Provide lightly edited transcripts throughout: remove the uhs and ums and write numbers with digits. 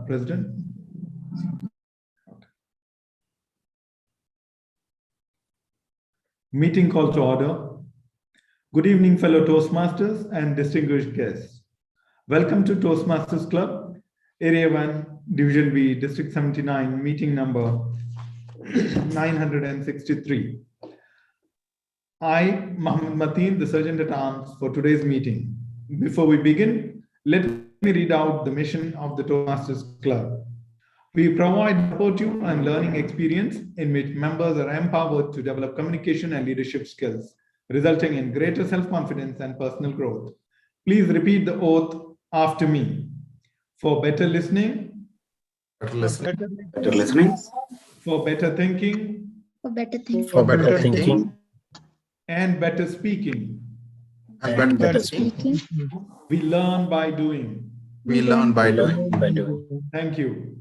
President? Okay. Meeting call to order. Good evening, fellow Toastmasters and distinguished guests. Welcome to Toastmasters Club, Area 1, Division B, District 79, meeting number 963. I, Mohammed Mateen, the Sergeant at Arms for today's meeting. Before we begin, let me read out the mission of the Toastmasters Club. We provide supportive and learning experience in which members are empowered to develop communication and leadership skills, resulting in greater self-confidence and personal growth. Please repeat the oath after me. For better listening, for better thinking, and better speaking. We learn by doing. Thank you.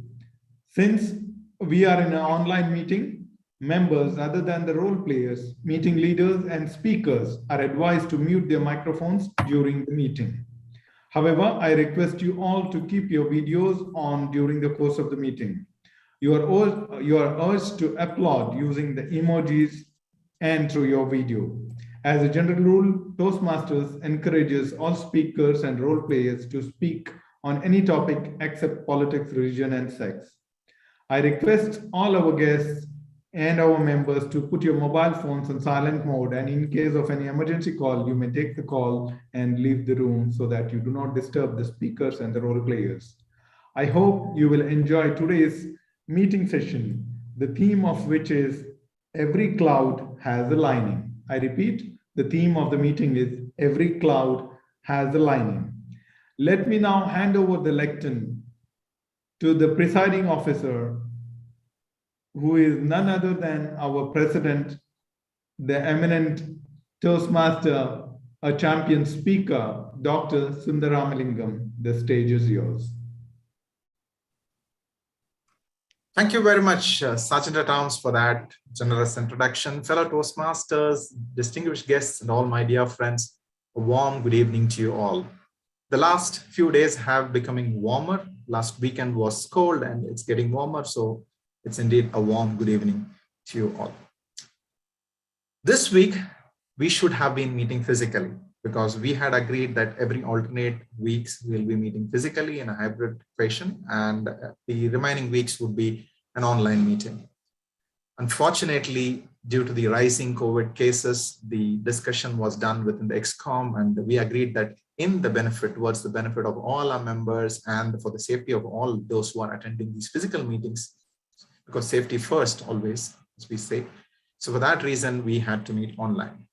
Since we are in an online meeting, members other than the role players, meeting leaders, and speakers are advised to mute their microphones during the meeting. However, I request you all to keep your videos on during the course of the meeting. You are urged to applaud using the emojis and through your video. As a general rule, Toastmasters encourages all speakers and role players to speak on any topic except politics, religion, and sex. I request all our guests and our members to put your mobile phones on silent mode, and in case of any emergency call, you may take the call and leave the room so that you do not disturb the speakers and the role players. I hope you will enjoy today's meeting session, the theme of which is Every Cloud Has a Lining. I repeat, the theme of the meeting is Every Cloud Has a Lining. Let me now hand over the lectern to the presiding officer, who is none other than our president, the eminent Toastmaster, a champion speaker, Dr. Sundaramalingam. The stage is yours. Thank you very much, Sergeant at Arms, for that generous introduction. Fellow Toastmasters, distinguished guests, and all my dear friends, a warm good evening to you all. The last few days have becoming warmer. Last weekend was cold and it's getting warmer, so it's indeed a warm good evening to you all. This week, we should have been meeting physically because we had agreed that every alternate weeks we'll be meeting physically in a hybrid fashion, and the remaining weeks would be an online meeting. Unfortunately, due to the rising COVID cases, the discussion was done within the ExCom, and we agreed that towards the benefit of all our members and for the safety of all those who are attending these physical meetings, because safety first always, as we say. So for that reason, we had to meet online.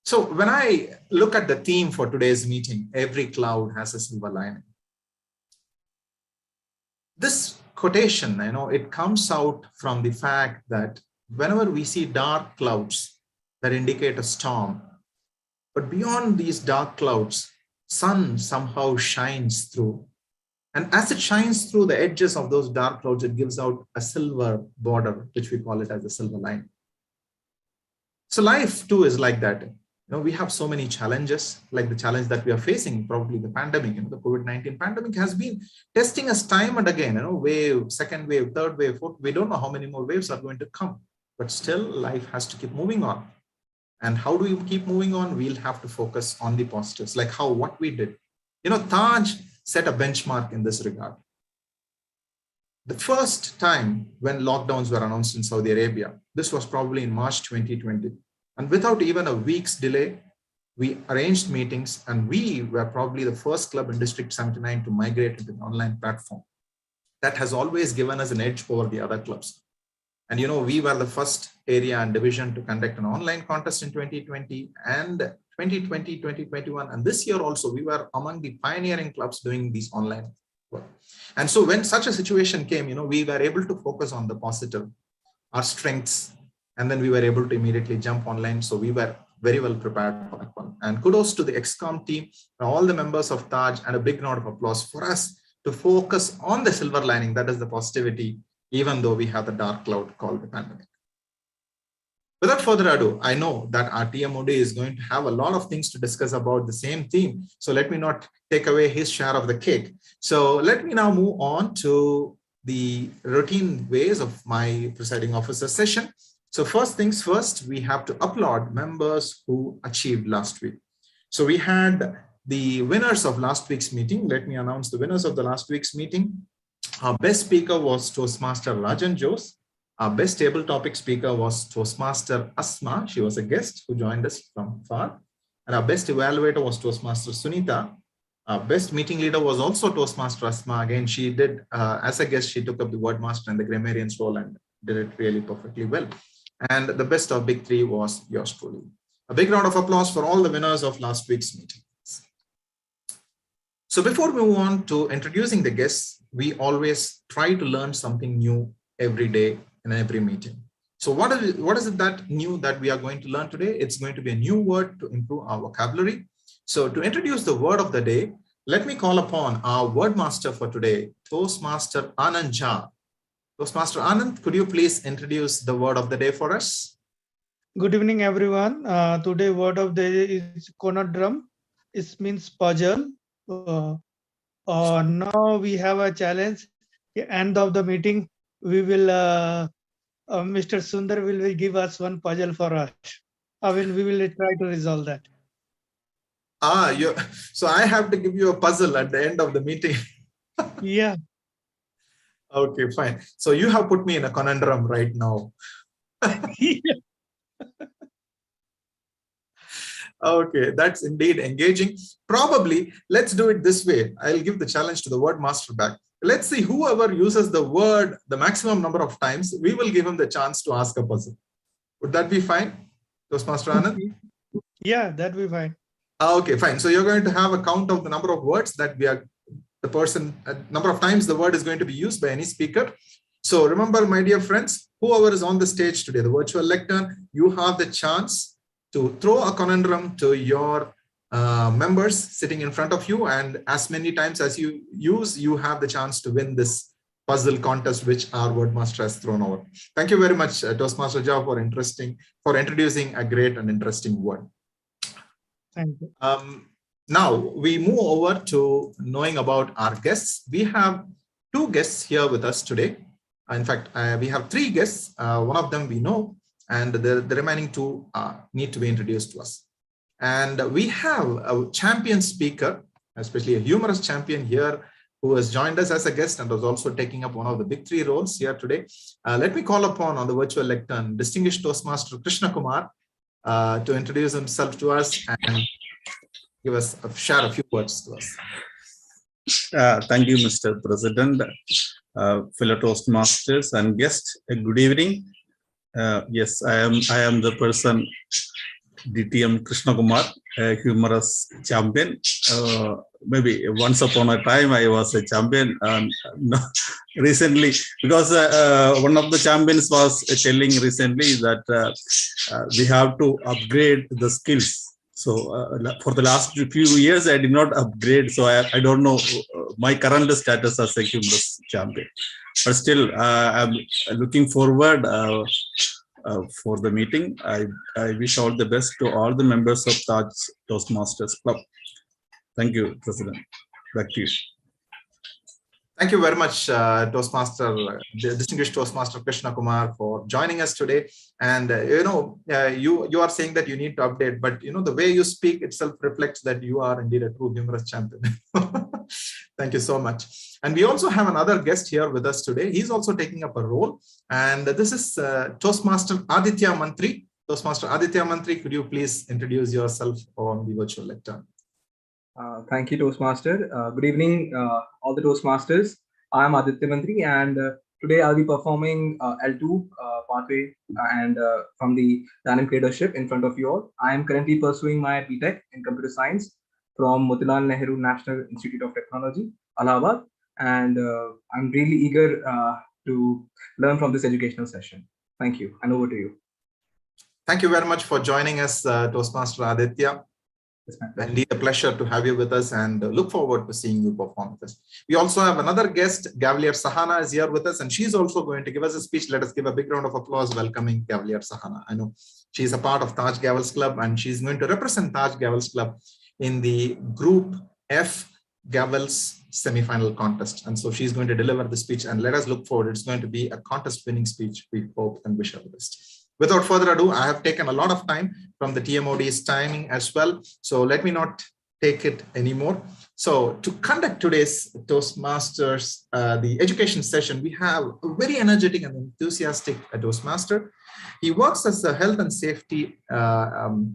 So when I look at the theme for today's meeting, every cloud has a silver lining. This quotation, it comes out from the fact that whenever we see dark clouds that indicate a storm, but beyond these dark clouds, sun somehow shines through. And as it shines through the edges of those dark clouds, it gives out a silver border, which we call it as the silver line. So life too is like that. We have so many challenges, like the challenge that we are facing, probably the pandemic. The COVID-19 pandemic has been testing us time and again. Wave, second wave, third wave, fourth. We don't know how many more waves are going to come, but still life has to keep moving on. And how do we keep moving on? We'll have to focus on the positives, like what we did. Taj set a benchmark in this regard. The first time when lockdowns were announced in Saudi Arabia, this was probably in March 2020. And without even a week's delay, we arranged meetings, and we were probably the first club in District 79 to migrate into the online platform. That has always given us an edge over the other clubs. And we were the first area and division to conduct an online contest in 2020 and 2020, 2021. And this year also, we were among the pioneering clubs doing these online work. And so when such a situation came, we were able to focus on the positive, our strengths, and then we were able to immediately jump online. So we were very well prepared for that one. And kudos to the ExCom team, all the members of Taj, and a big round of applause for us to focus on the silver lining, that is the positivity, even though we have the dark cloud called the pandemic. Without further ado, I know that our TMOD is going to have a lot of things to discuss about the same theme. So let me not take away his share of the cake. So let me now move on to the routine ways of my presiding officer session. So first things first, we have to applaud members who achieved last week. So we had the winners of last week's meeting. Let me announce the winners of the last week's meeting. Our best speaker was Toastmaster Rajan Jose. Our best table topic speaker was Toastmaster Asma. She was a guest who joined us from far. And our best evaluator was Toastmaster Sunita. Our best meeting leader was also Toastmaster Asma. Again, she did, as a guest, she took up the word master and the grammarian's role and did it really perfectly well. And the best of big three was yours truly. A big round of applause for all the winners of last week's meeting. So before we move on to introducing the guests, we always try to learn something new every day in every meeting. So what is it that new that we are going to learn today? It's going to be a new word to improve our vocabulary. So to introduce the word of the day, let me call upon our word master for today, Toastmaster Anand Jha. Toastmaster Anand, could you please introduce the word of the day for us? Good evening, everyone. Today word of the day is conundrum. It means puzzle. Now we have a challenge. At the end of the meeting, we will Mr. Sundar will give us one puzzle for us. We will try to resolve that. So I have to give you a puzzle at the end of the meeting. Yeah. Okay, fine. So you have put me in a conundrum right now. Okay, that's indeed engaging. Probably, let's do it this way. I'll give the challenge to the word master back. Let's see whoever uses the word the maximum number of times, we will give him the chance to ask a puzzle. Would that be fine, Toastmaster Anand? Yeah, that will be fine. Okay, fine. So you're going to have a count of the number of words that number of times the word is going to be used by any speaker. So remember, my dear friends, whoever is on the stage today, the virtual lectern, you have the chance to throw a conundrum to your members sitting in front of you, and as many times as you use, you have the chance to win this puzzle contest which our wordmaster has thrown over. Thank you very much, Toastmaster Jha, for introducing a great and interesting word. Thank you. Now we move over to knowing about our guests. We have two guests here with us today. In fact, we have three guests. One of them we know, and the remaining two need to be introduced to us. And we have a champion speaker, especially a humorous champion here, who has joined us as a guest and was also taking up one of the big three roles here today. Let me call upon on the virtual lectern, distinguished Toastmaster Krishna Kumar, to introduce himself to us and share a few words to us. Thank you, Mr. President, fellow Toastmasters and guests. Good evening. Yes, I am the person, DTM Krishna Kumar, a humorous champion. Maybe once upon a time I was a champion. Recently, because one of the champions was telling recently that we have to upgrade the skills. So for the last few years, I did not upgrade. So I don't know my current status as a humorous champion. But still, I'm looking forward for the meeting. I wish all the best to all the members of Taj Toastmasters Club. Thank you, President. Back to you. Thank you very much, distinguished Toastmaster Krishna Kumar, for joining us today. And you are saying that you need to update, but the way you speak itself reflects that you are indeed a true humorous champion. Thank you so much. And we also have another guest here with us today. He's also taking up a role, and this is Toastmaster Aditya Mantri. Toastmaster Aditya Mantri, could you please introduce yourself on the virtual lectern? Thank you, Toastmaster. Good evening, all the Toastmasters. I am Aditya Mantri, and today I'll be performing L2 pathway and from the dynamic leadership in front of you all. I am currently pursuing my BTech in computer science from Motilal Nehru National Institute of Technology, Allahabad, and I'm really eager to learn from this educational session. Thank you, and over to you. Thank you very much for joining us, Toastmaster Aditya. It's my pleasure. Indeed, a pleasure to have you with us and look forward to seeing you perform with us. We also have another guest, Gavalier Sahana is here with us, and she's also going to give us a speech. Let us give a big round of applause welcoming Gavalier Sahana. I know she's a part of Taj Gavels Club, and she's going to represent Taj Gavels Club in the Group F Gavels semi-final contest. And so she's going to deliver the speech, and let us look forward. It's going to be a contest winning speech. We hope and wish her the best. Without further ado, I have taken a lot of time from the TMOD's timing as well. So let me not take it anymore. So to conduct today's Toastmasters, the education session, we have a very energetic and enthusiastic Toastmaster. He works as a health and safety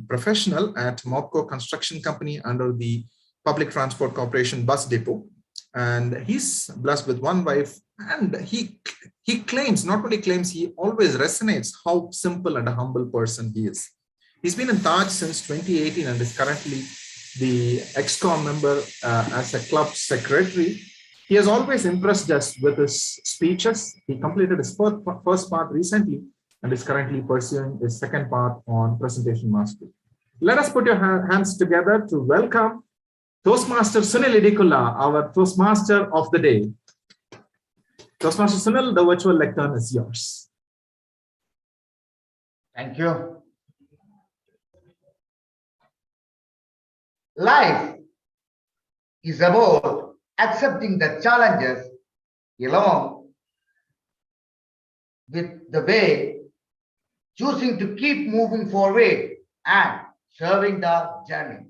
professional at Mopco Construction Company under the Public Transport Corporation Bus Depot. And he's blessed with one wife, and he claims, not only claims, he always resonates how simple and a humble person he is. He's been in Taj since 2018 and is currently the ExCom member as a club secretary. He has always impressed us with his speeches. He completed his first part recently and is currently pursuing his second part on presentation mastery. Let us put your hands together to welcome Toastmaster Sunil Idikula, our Toastmaster of the day. Toastmaster Sunil, the virtual lectern is yours. Thank you. Life is about accepting the challenges along with the way, choosing to keep moving forward and serving the journey.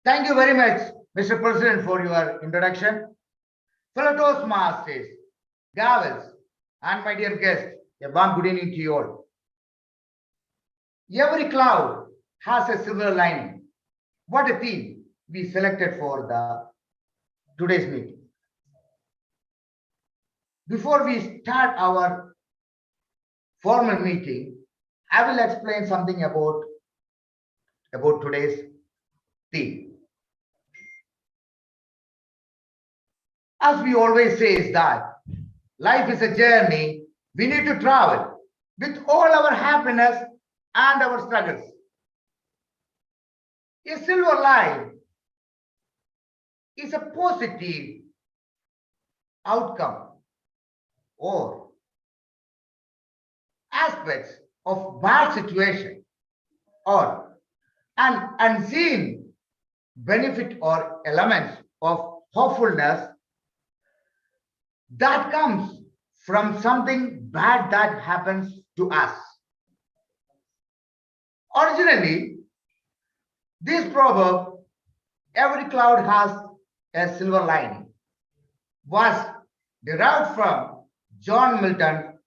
Thank you very much, Mr. President, for your introduction. Fellow Toastmasters, Gavels, and my dear guests, a warm good evening to you all. Every cloud has a silver lining. What a theme we selected for today's meeting. Before we start our formal meeting, I will explain something about today's theme. As we always say is that life is a journey. We need to travel with all our happiness and our struggles. A silver line is a positive outcome or aspects of bad situation or an unseen benefit or elements of hopefulness that comes from something bad that happens to us. Originally, this proverb, every cloud has a silver lining, was derived from John Milton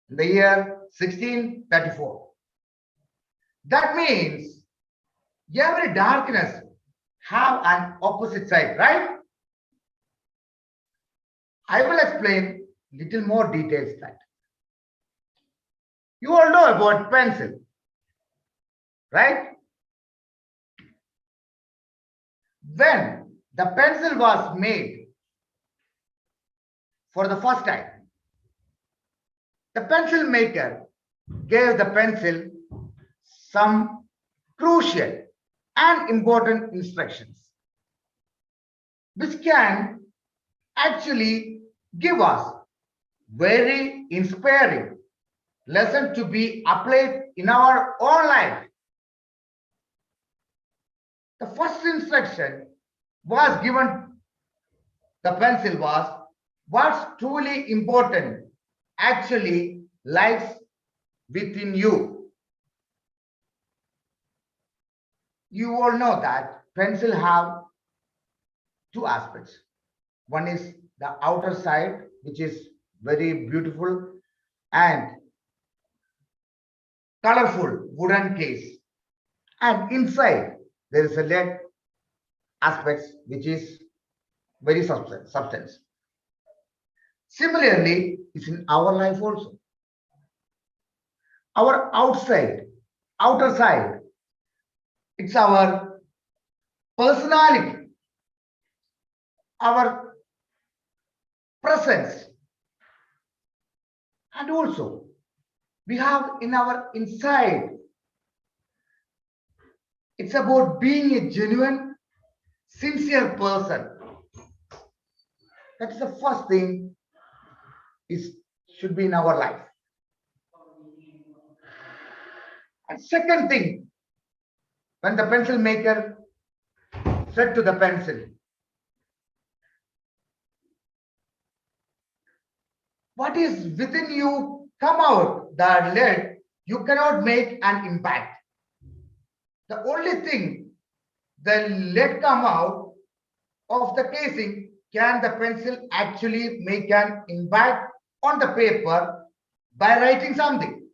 in the year 1634. That means every darkness have an opposite side, right? I will explain little more details that. You all know about pencil, right? When the pencil was made for the first time, the pencil maker gave the pencil some crucial and important instructions, which can actually give us very inspiring lesson to be applied in our own life. The first instruction was given, the pencil was, what's truly important actually lies within you. You all know that pencil have two aspects. One is the outer side, which is very beautiful and colorful wooden case, and inside there is a lead aspects which is very substance. Similarly, it's in our life also. Our outer side, it's our personality, our presence, and also we have in our inside It's about being a genuine, sincere person. That's the first thing should be in our life. And second thing, when the pencil maker said to the pencil, what is within you come out, the lead, you cannot make an impact. The only thing, the lead come out of the casing, can the pencil actually make an impact on the paper by writing something.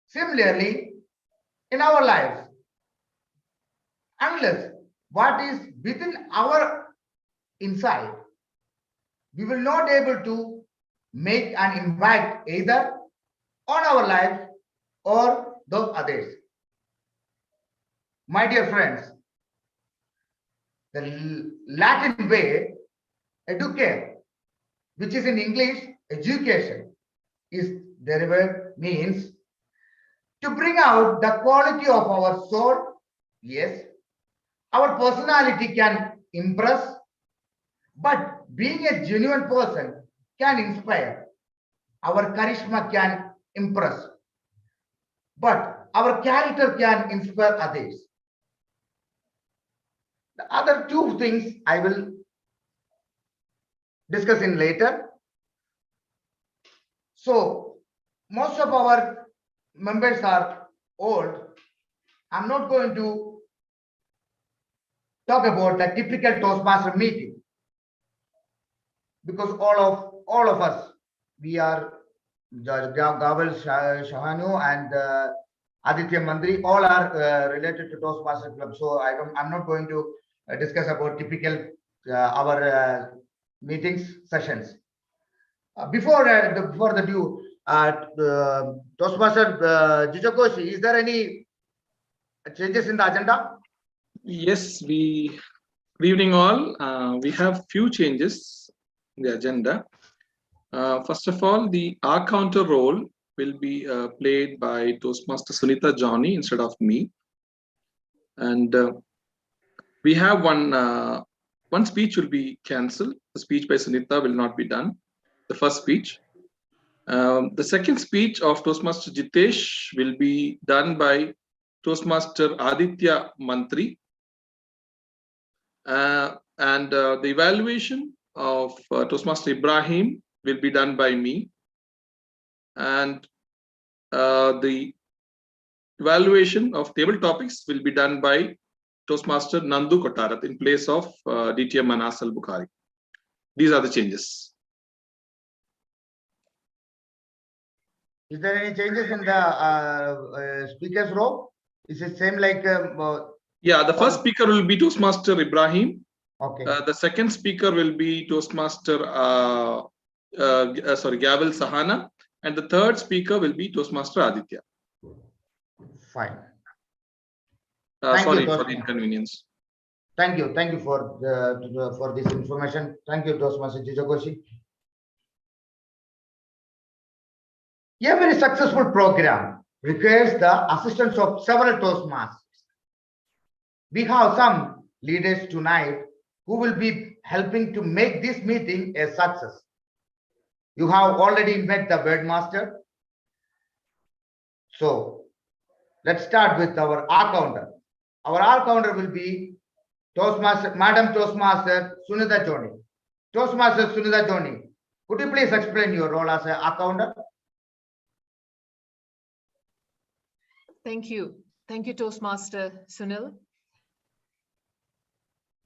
Similarly, in our lives, unless what is within our inside, we will not able to make an impact either on our life or those others. My dear friends, the Latin way, educare, which is in English, education, is derived means to bring out the quality of our soul. Yes, our personality can impress, but being a genuine person can inspire. Our charisma can impress, but our character can inspire others. The other two things I will discuss in later. So most of our members are old. I'm not going to talk about the typical Toastmaster meeting, because all of us, we are Gaval Shahanu and Aditya Mandri, all are related to Toastmaster Club. So I'm not going to discuss about typical our meetings sessions. Before the due, Toastmaster Jijakoshi, is there any changes in the agenda? Yes, good evening all. We have few changes in the agenda. First of all, the R counter role will be played by Toastmaster Sunita Johnny instead of me. And we have one speech will be cancelled. The speech by Sunita will not be done. The first speech. The second speech of Toastmaster Jitesh will be done by Toastmaster Aditya Mantri. And the evaluation of Toastmaster Ibrahim will be done by me. And the evaluation of table topics will be done by Toastmaster Nandu Kotarat in place of DTM Manas Al-Bukhari. These are the changes. Is there any changes in the speaker's row? Is it same like? Yeah, the first speaker will be Toastmaster Ibrahim. Okay. The second speaker will be Toastmaster Gavel Sahana, and the third speaker will be Toastmaster Aditya. Fine. Sorry for the inconvenience. Thank you for this information. Thank you, Toastmaster Jijakoshi. Every successful program requires the assistance of several Toastmasters. We have some leaders tonight who will be helping to make this meeting a success. You have already met the wordmaster. So let's start with our R counter. Our R counter will be Madam Toastmaster Sunita Johnny. Toastmaster Sunita Johnny, could you please explain your role as an R counter? Thank you. Thank you, Toastmaster Sunil.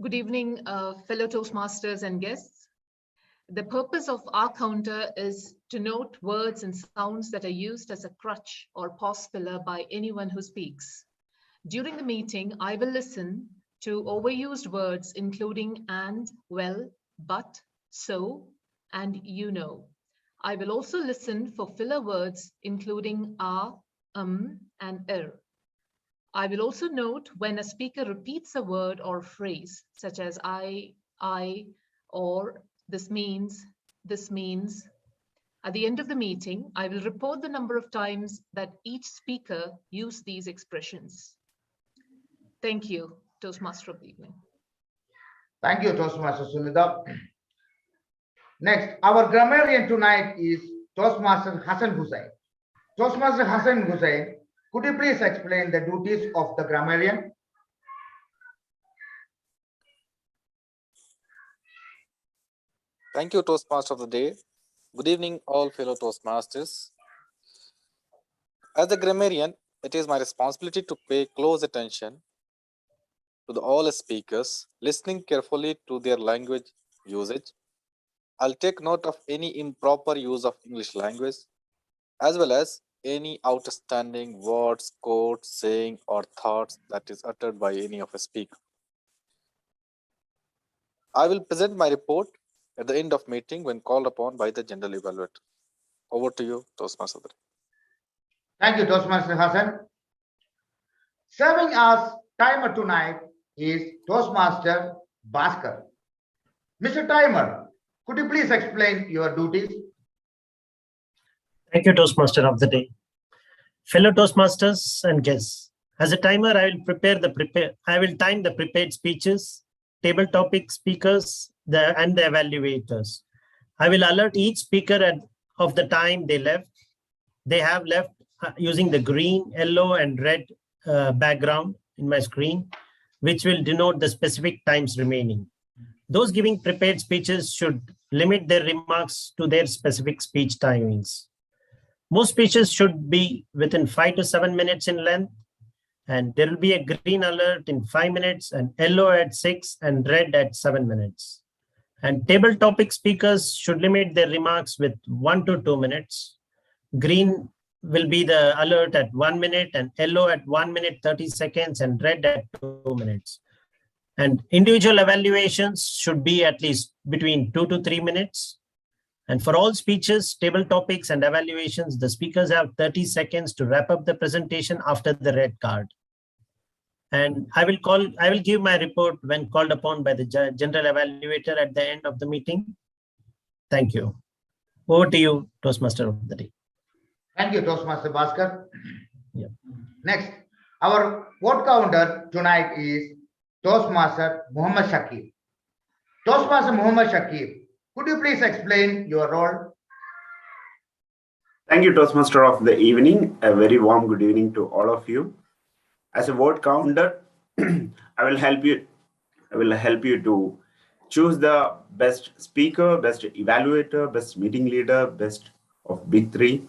Good evening, fellow Toastmasters and guests. The purpose of our counter is to note words and sounds that are used as a crutch or pause filler by anyone who speaks. During the meeting, I will listen to overused words including and, well, but, so, and you know. I will also listen for filler words including and I will also note when a speaker repeats a word or phrase such as I, or this means. At the end of the meeting, I will report the number of times that each speaker used these expressions. Thank you, Toastmaster of the evening. Thank you, Toastmaster Sunil. Next, our grammarian tonight is Toastmaster Hassan Hussain. Toastmaster Hassan Hussain, could you please explain the duties of the grammarian? Thank you, Toastmaster of the day. Good evening, all fellow Toastmasters. As a grammarian, it is my responsibility to pay close attention to all speakers, listening carefully to their language usage. I'll take note of any improper use of English language, as well as any outstanding words, quotes, saying, or thoughts that is uttered by any of a speaker. I will present my report at the end of meeting when called upon by the general evaluator. Over to you, Toastmaster. Thank you, Toastmaster Hassan. Serving as timer tonight is Toastmaster Bhaskar. Mr. Timer, could you please explain your duties? Thank you, Toastmaster of the day. Fellow Toastmasters and guests, as a timer, I will time the prepared speeches, table topic speakers, and the evaluators. I will alert each speaker of the time they have left using the green, yellow, and red background in my screen, which will denote the specific times remaining. Those giving prepared speeches should limit their remarks to their specific speech timings. Most speeches should be within 5 to 7 minutes in length, and there will be a green alert in 5 minutes, and yellow at 6, and red at 7 minutes. And table topic speakers should limit their remarks with 1 to 2 minutes. Green will be the alert at 1 minute, and yellow at 1 minute 30 seconds, and red at 2 minutes. And individual evaluations should be at least between 2 to 3 minutes. And for all speeches, table topics, and evaluations, the speakers have 30 seconds to wrap up the presentation after the red card. And I will give my report when called upon by the general evaluator at the end of the meeting. Thank you. Over to you, Toastmaster of the day. Thank you, Toastmaster Bhaskar. Yeah. Next, our vote counter tonight is Toastmaster Muhammad Shakir. Toastmaster Muhammad Shakir, could you please explain your role? Thank you, Toastmaster of the evening. A very warm good evening to all of you. As a vote counter, I will help you to choose the best speaker, best evaluator, best meeting leader, best of big three.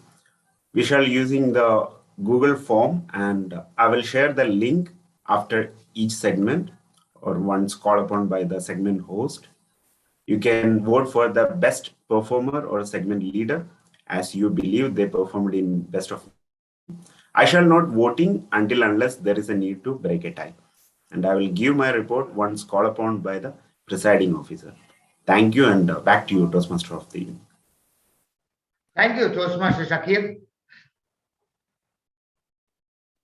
We shall using the Google form, and I will share the link after each segment or once called upon by the segment host. You can vote for the best performer or segment leader as you believe they performed in best of. I shall not voting until unless there is a need to break a tie. And I will give my report once called upon by the presiding officer. Thank you, and back to you, Toastmaster of the evening. Thank you, Toastmaster Shakir.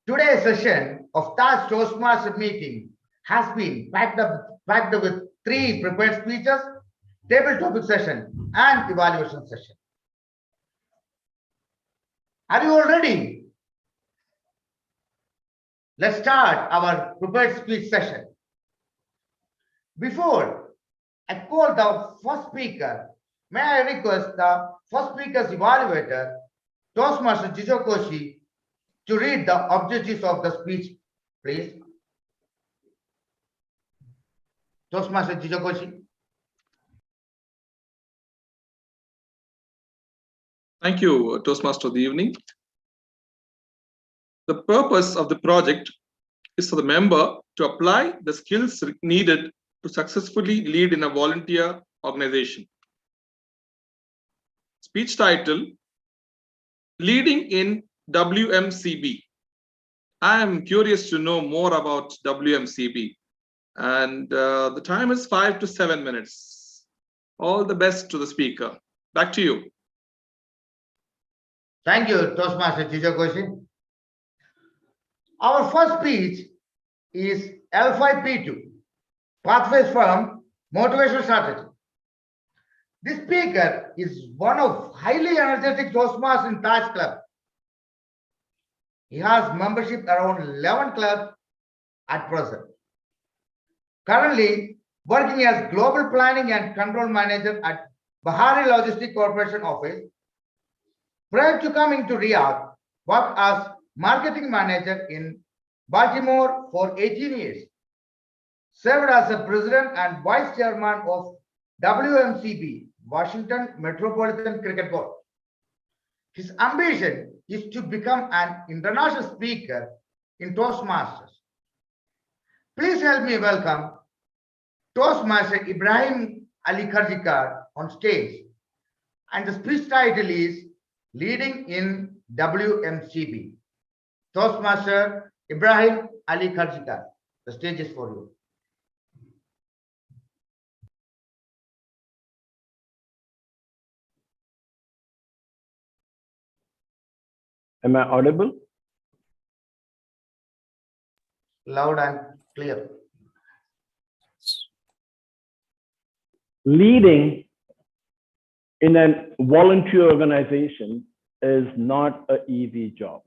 Today's session of Taj Toastmaster meeting has been packed with 3 prepared speeches, table topic session, and evaluation session. Are you all ready? Let's start our prepared speech session. Before I call the first speaker, may I request the first speaker's evaluator, Toastmaster Jijokoshi, to read the objectives of the speech, please. Toastmaster Jijokoshi. Thank you, Toastmaster of the evening. The purpose of the project is for the member to apply the skills needed to successfully lead in a volunteer organization. Speech title, Leading in WMCB. I am curious to know more about WMCB, and the time is 5 to 7 minutes. All the best to the speaker. Back to you. Thank you, Toastmaster Jijokoshi. Our first speech is L5P2, Pathways from Motivational Strategy. This speaker is one of highly energetic Toastmasters in Taj Club. He has membership around 11 clubs at present. Currently working as Global Planning and Control Manager at Bahari Logistic Corporation Office. Prior to coming to Riyadh, worked as Marketing Manager in Baltimore for 18 years. Served as a President and Vice Chairman of WMCB, Washington Metropolitan Cricket Board. His ambition is to become an international speaker in Toastmasters. Please help me welcome Toastmaster Ibrahim Ali Kharjikar on stage. And the speech title is Leading in WMCB. Toastmaster Ibrahim Ali Kharjikar, the stage is for you. Am I audible? Loud and clear. Leading in a volunteer organization is not an easy job.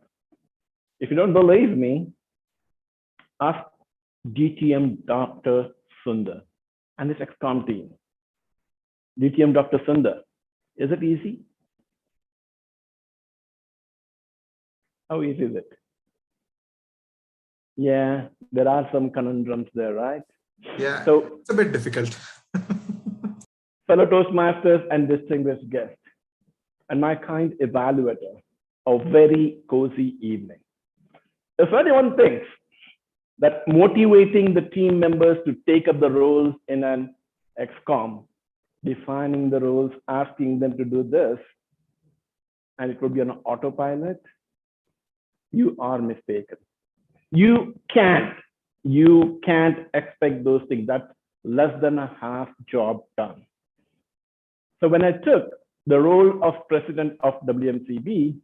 If you don't believe me, ask DTM Dr. Sundar and his ex-com team. DTM Dr. Sundar, is it easy? How easy is it? Yeah, there are some conundrums there, right? Yeah, so it's a bit difficult. Fellow Toastmasters and distinguished guests, and my kind evaluator, a very cozy evening. If anyone thinks that motivating the team members to take up the roles in an ex-com, defining the roles, asking them to do this, and it would be an autopilot, you are mistaken. You can't expect those things. That's less than a half job done. So when I took the role of president of WMCB,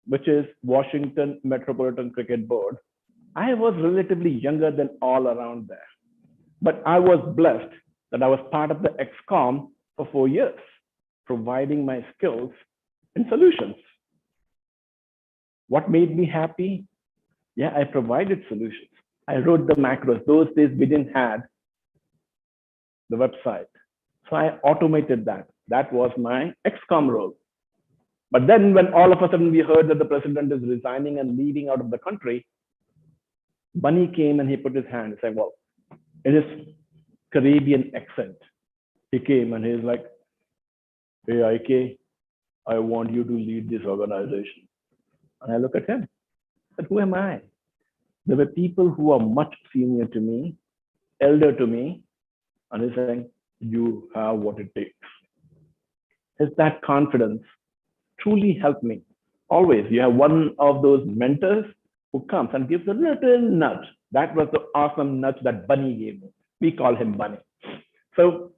which is Washington Metropolitan Cricket Board, I was relatively younger than all around there. But I was blessed that I was part of the ex-com for 4 years, providing my skills and solutions. What made me happy? Yeah, I provided solutions. I wrote the macros. Those days we didn't have the website. So I automated that. That was my ex-com role. But then when all of a sudden we heard that the president is resigning and leaving out of the country, Bunny came and he put his hand and said, well, in his Caribbean accent, he came and he's like, hey, IK, I want you to lead this organization. And I look at him, but who am I? There were people who are much senior to me, elder to me, and he's saying, you have what it takes. Is that confidence truly helped me? Always, you have one of those mentors who comes and gives a little nudge. That was the awesome nudge that Bunny gave me. We call him Bunny. So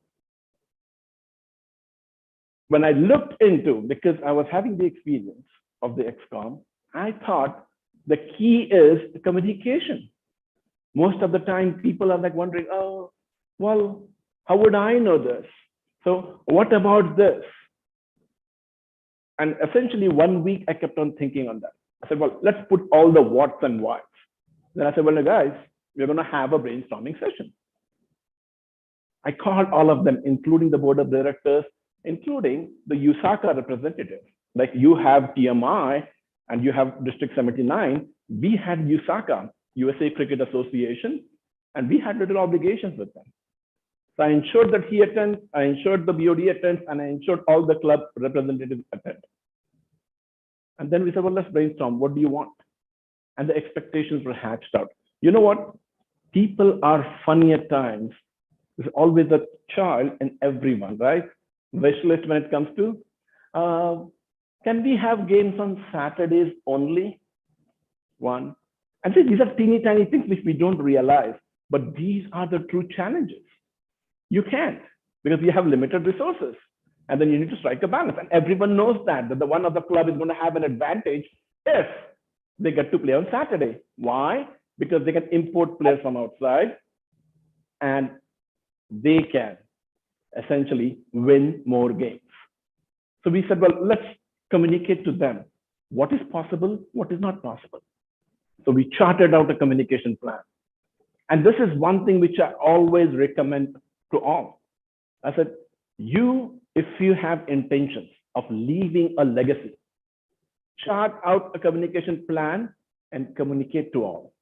when I looked into, because I was having the experience of the ex-com, I thought the key is the communication. Most of the time, people are like wondering, oh, well, how would I know this? So what about this? And essentially 1 week, I kept on thinking on that. I said, well, let's put all the whats and whys. Then I said, well, guys, we're going to have a brainstorming session. I called all of them, including the board of directors, including the USACA representatives. Like you have TMI and you have District 79. We had USACA, USA Cricket Association, and we had little obligations with them. So I ensured that he attends, I ensured the BOD attends, and I ensured all the club representatives attend. And then we said, well, let's brainstorm. What do you want? And the expectations were hatched out. You know what? People are funny at times. There's always a child in everyone, right? Wish list when it comes to, can we have games on Saturdays only? One. And see, these are teeny tiny things which we don't realize, but these are the true challenges. You can't, because you have limited resources. And then you need to strike a balance. And everyone knows that the one of the club is going to have an advantage if they get to play on Saturday. Why? Because they can import players from outside and they can essentially win more games. So we said, well, let's communicate to them what is possible, what is not possible. So we charted out a communication plan. And this is one thing which I always recommend to all. I said, if you have intentions of leaving a legacy, chart out a communication plan and communicate to all.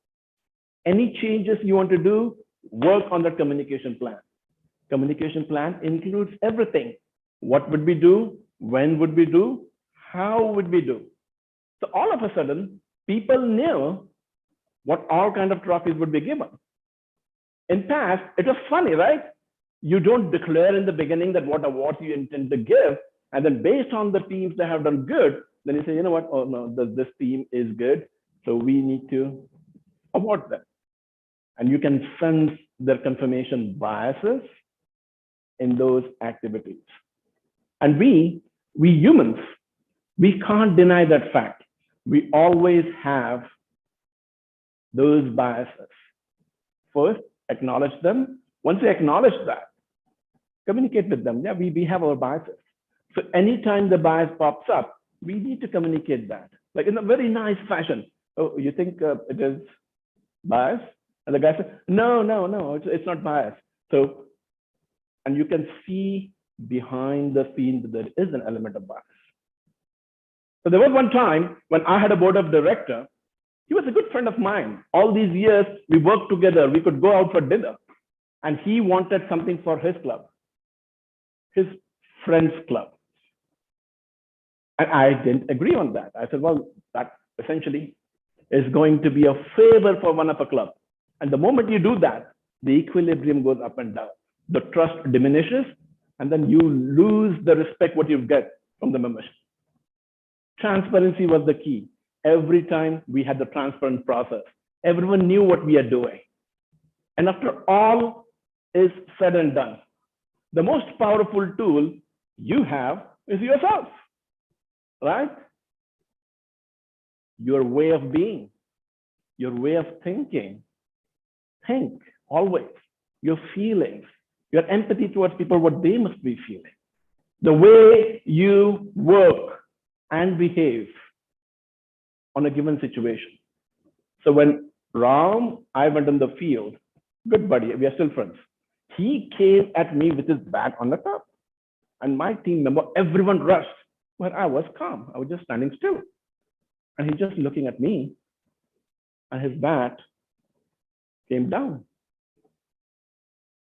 Any changes you want to do, work on the communication plan. Communication plan includes everything. What would we do? When would we do? How would we do? So all of a sudden, people knew what all kind of trophies would be given. In past, it was funny, right? You don't declare in the beginning that what awards you intend to give. And then based on the teams that have done good, then you say, you know what? Oh no, this team is good. So we need to award them. And you can sense their confirmation biases in those activities. And we humans, we can't deny that fact. We always have those biases. First, acknowledge them. Once we acknowledge that, communicate with them. Yeah, we have our biases. So anytime the bias pops up, we need to communicate that. Like in a very nice fashion. Oh, you think it is bias? And the guy says, no, it's not bias. So, and you can see behind the scenes that there is an element of bias. So there was one time when I had a board of director. He was a good friend of mine. All these years, we worked together. We could go out for dinner. And he wanted something for his club, his friend's club. And I didn't agree on that. I said, well, that essentially is going to be a favor for one of a club. And the moment you do that, the equilibrium goes up and down. The trust diminishes, and then you lose the respect what you get from the membership. Transparency was the key. Every time we had the transparent process, everyone knew what we are doing. And after all is said and done, the most powerful tool you have is yourself, right? Your way of being, your way of thinking. Think always, your feelings, your empathy towards people, what they must be feeling. The way you work and behave on a given situation. So when Ram, I went in the field, good buddy, we are still friends. He came at me with his bat on the top. And my team member, everyone rushed, but I was calm. I was just standing still. And he's just looking at me, and his bat came down.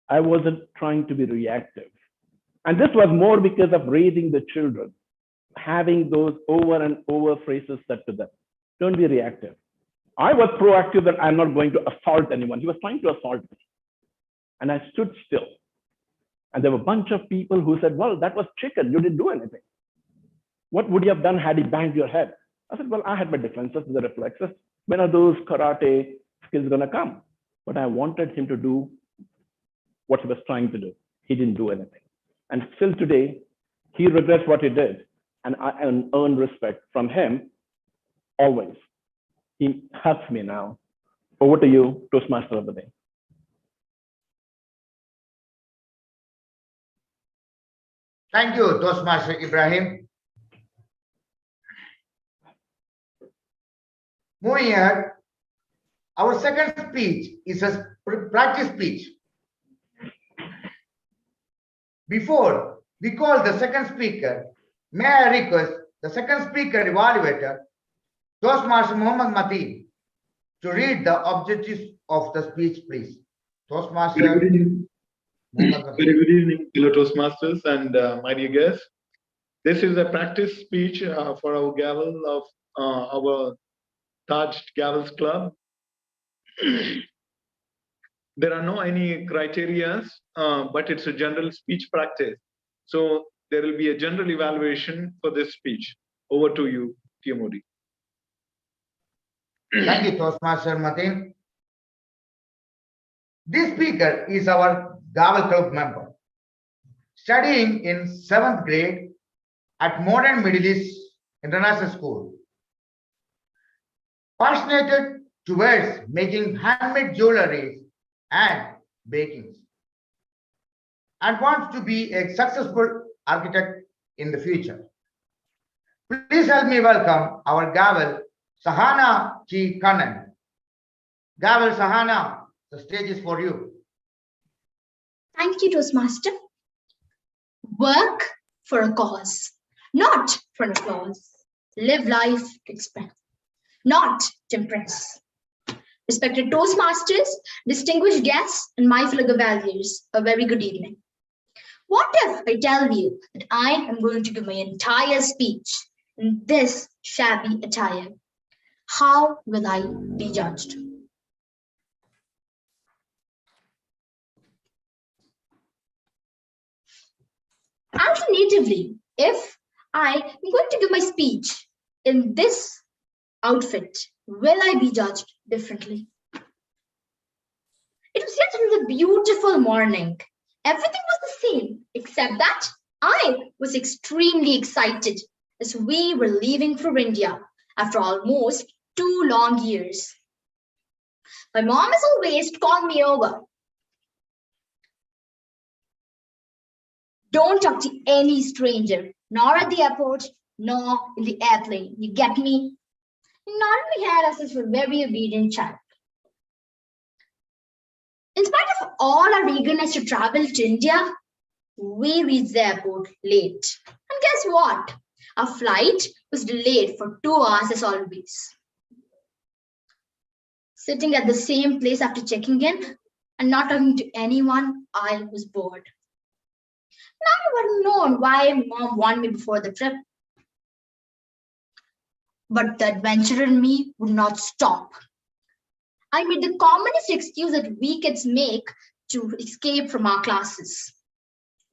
I wasn't trying to be reactive. And this was more because of raising the children, having those over and over phrases said to them. Don't be reactive. I was proactive that I'm not going to assault anyone. He was trying to assault me. And I stood still. And there were a bunch of people who said, well, that was chicken. You didn't do anything. What would you have done had he banged your head? I said, well, I had my defenses, the reflexes. When are those karate skills going to come? But I wanted him to do what he was trying to do. He didn't do anything. And still today, he regrets what he did. And I earn respect from him always. He helps me now. Over to you, Toastmaster of the day. Thank you, Toastmaster Ibrahim. Moving ahead, our second speech is a practice speech. Before we call the second speaker, may I request the second speaker evaluator, Toastmaster Muhammad Mateen, to read the objectives of the speech, please. Toastmaster. Very good evening. Very good evening, fellow Toastmasters and my dear guests. This is a practice speech for our gavel of our Taj Gavels Club. There are no any criteria, but it's a general speech practice. So there will be a general evaluation for this speech. Over to you, Modi. Thank you, Toastmaster Mateen. This speaker is our Gavel Club member, studying in 7th grade at Modern Middle East International School. Passionate towards making handmade jewelry and baking, and wants to be a successful architect in the future. Please help me welcome our Gavel, Sahana Chi Kannan. Gavel Sahana, The stage is for you. Thank you, Toastmaster. Work for a cause, not for an applause. Live life to express, not to impress. Respected Toastmasters, distinguished guests, and my fellow values, a very good evening. What if I tell you that I am going to give my entire speech in this shabby attire? How will I be judged? Alternatively, if I am going to give my speech in this outfit, will I be judged differently? It was yet another beautiful morning. Everything was the same, except that I was extremely excited as we were leaving for India after almost 2 long years. My mom as always called me over. Don't talk to any stranger, nor at the airport, nor in the airplane. You get me? Not we had us as a very obedient child. In spite of all our eagerness to travel to India, we reached the airport late. And guess what? Our flight was delayed for 2 hours as always. Sitting at the same place after checking in and not talking to anyone, I was bored. Now I would have known why mom warned me before the trip. But the adventurer in me would not stop. I made the commonest excuse that we kids make to escape from our classes.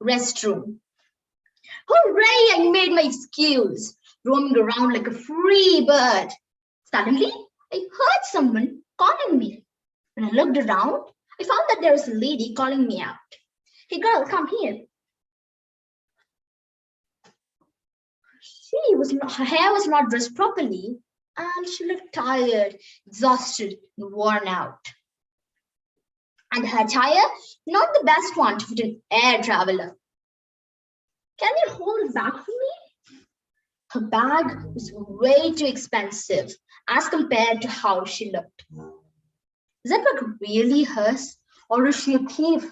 Restroom. Hooray, I made my excuse, roaming around like a free bird. Suddenly, I heard someone calling me. When I looked around, I found that there was a lady calling me out. Hey girl, come here. Her hair was not dressed properly, and she looked tired, exhausted, and worn out. And her attire, not the best one to fit an air traveler. Can you hold it back for me? Her bag was way too expensive as compared to how she looked. Is that bag really hers, or is she a thief?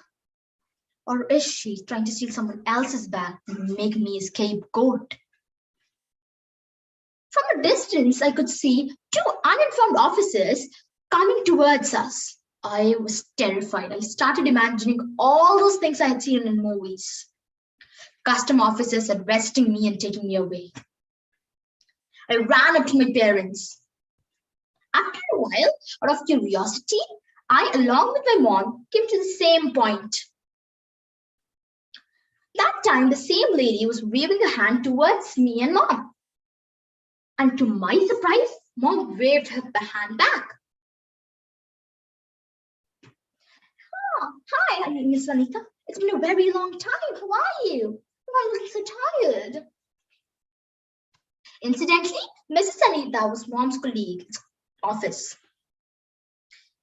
Or is she trying to steal someone else's bag and make me a scapegoat? From a distance, I could see 2 uninformed officers coming towards us. I was terrified. I started imagining all those things I had seen in movies. Custom officers arresting me and taking me away. I ran up to my parents. After a while, out of curiosity, I, along with my mom, came to the same point. That time, the same lady was waving a hand towards me and mom. And to my surprise, mom waved her hand back. Oh, hi, Miss Anita. It's been a very long time. How are you? Why are you so tired? Incidentally, Mrs. Anita was mom's colleague office.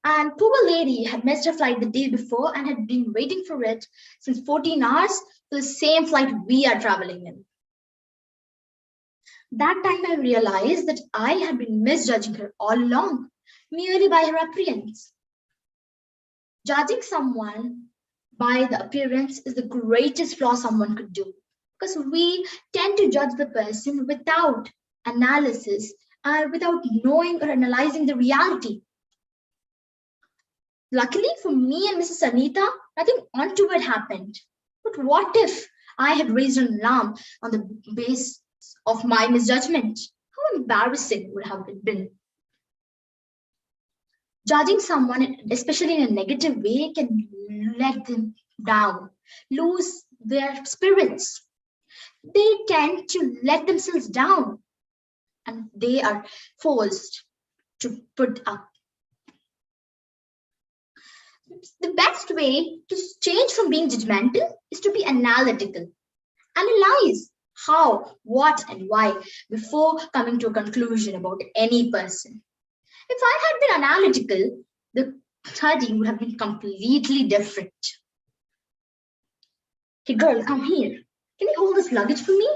And poor lady had missed her flight the day before and had been waiting for it since 14 hours for the same flight we are traveling in. That time I realized that I had been misjudging her all along, merely by her appearance. Judging someone by the appearance is the greatest flaw someone could do, because we tend to judge the person without analysis and without knowing or analyzing the reality. Luckily for me and Mrs. Anita, nothing untoward happened. But what if I had raised an alarm on the basis of my misjudgment? How embarrassing would have it been? Judging someone, especially in a negative way, can let them down, lose their spirits. They tend to let themselves down, and they are forced to put up. The best way to change from being judgmental is to be analytical. Analyze how, what, and why before coming to a conclusion about any person. If I had been analytical, the study would have been completely different. Hey girl, come here. Can you hold this luggage for me?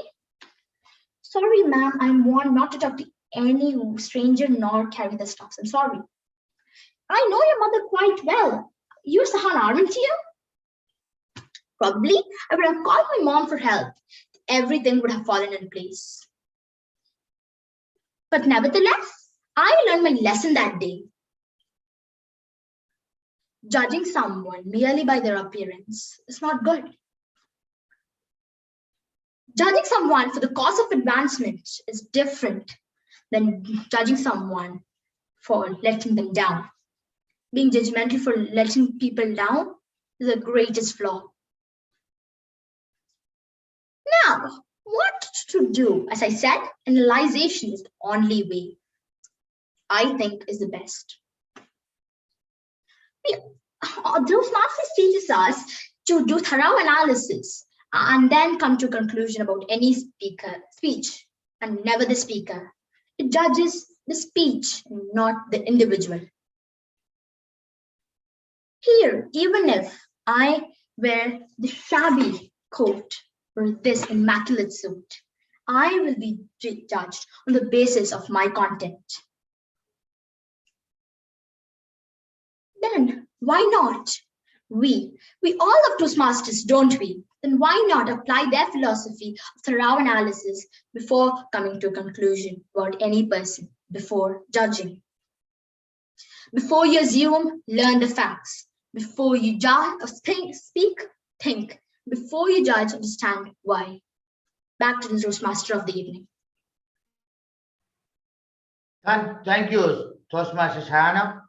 Sorry, ma'am, I'm warned not to talk to any stranger nor carry the stuffs. I'm sorry. I know your mother quite well. You're Sahan, aren't you? Probably, I would have called my mom for help. Everything would have fallen in place. But nevertheless, I learned my lesson that day. Judging someone merely by their appearance is not good. Judging someone for the cause of advancement is different than judging someone for letting them down. Being judgmental for letting people down is the greatest flaw. Now, what to do? As I said, analyzation is the only way. I think is the best. Toastmasters teaches us to do thorough analysis and then come to a conclusion about any speech, and never the speaker. It judges the speech, not the individual. Here, even if I wear the shabby coat or this immaculate suit, I will be judged on the basis of my content. Then why not? We all love Toastmasters, don't we? Then why not apply their philosophy of thorough analysis before coming to a conclusion about any person, before judging? Before you assume, learn the facts. Before you judge or speak, think. Before you judge, understand why. Back to the Toastmaster of the evening. Thank you, Toastmaster Hannah.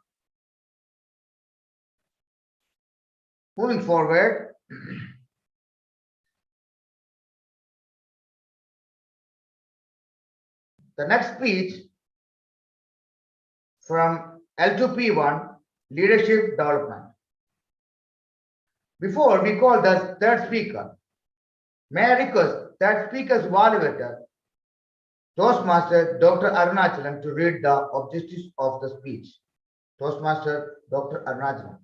Moving forward, the next speech from L2P1, Leadership Development. Before we call the third speaker, may I request that speaker's evaluator, Toastmaster Dr. Arunachalam, to read the objectives of the speech. Toastmaster Dr. Arunachalam.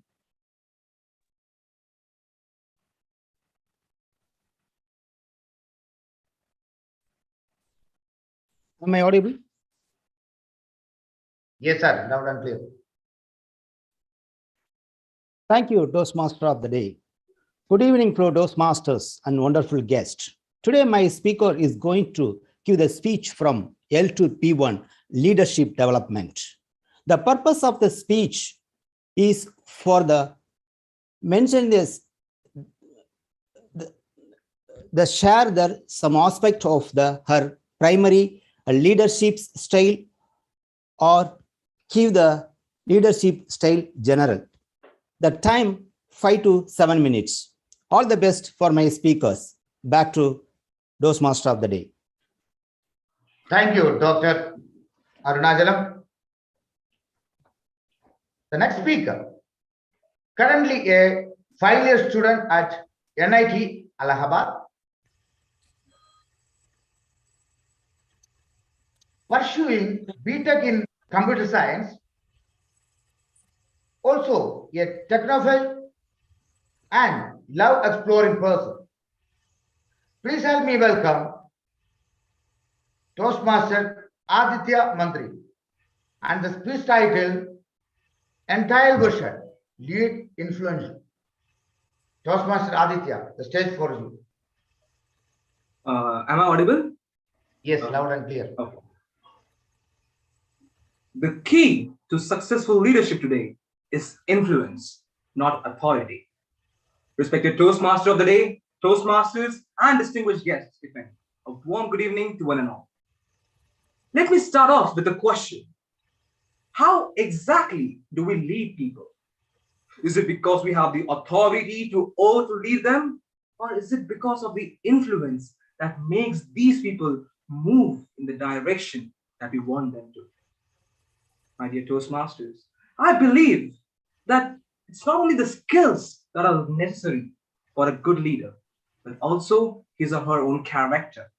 Am I audible? Yes, sir. Loud and clear. Thank you, Toastmaster of the day. Good evening, pro Toastmasters and wonderful guests. Today, my speaker is going to give the speech from L2P1, Leadership Development. The purpose of the speech is for the mention this, the share the some aspect of her primary leadership style or give the leadership style general. The time 5 to 7 minutes. All the best for my speakers. Back to Toastmaster of the day. Thank you, Dr. Arunachalam. The next speaker, currently a final-year student at NIT Allahabad, pursuing BTech in computer science, also a technophile and love exploring person. Please help me welcome Toastmaster Aditya Mantri and the speech title Entire Version, Lead Influential. Toastmaster Aditya, the stage for you. Am I audible? Yes, loud and clear. Okay. The key to successful leadership today is influence, not authority. Respected Toastmaster of the day, Toastmasters, and distinguished guests, a warm good evening to one and all. Let me start off with a question. How exactly do we lead people? Is it because we have the authority to lead them? Or is it because of the influence that makes these people move in the direction that we want them to? My dear Toastmasters, I believe that it's not only the skills that are necessary for a good leader, but also his or her own character.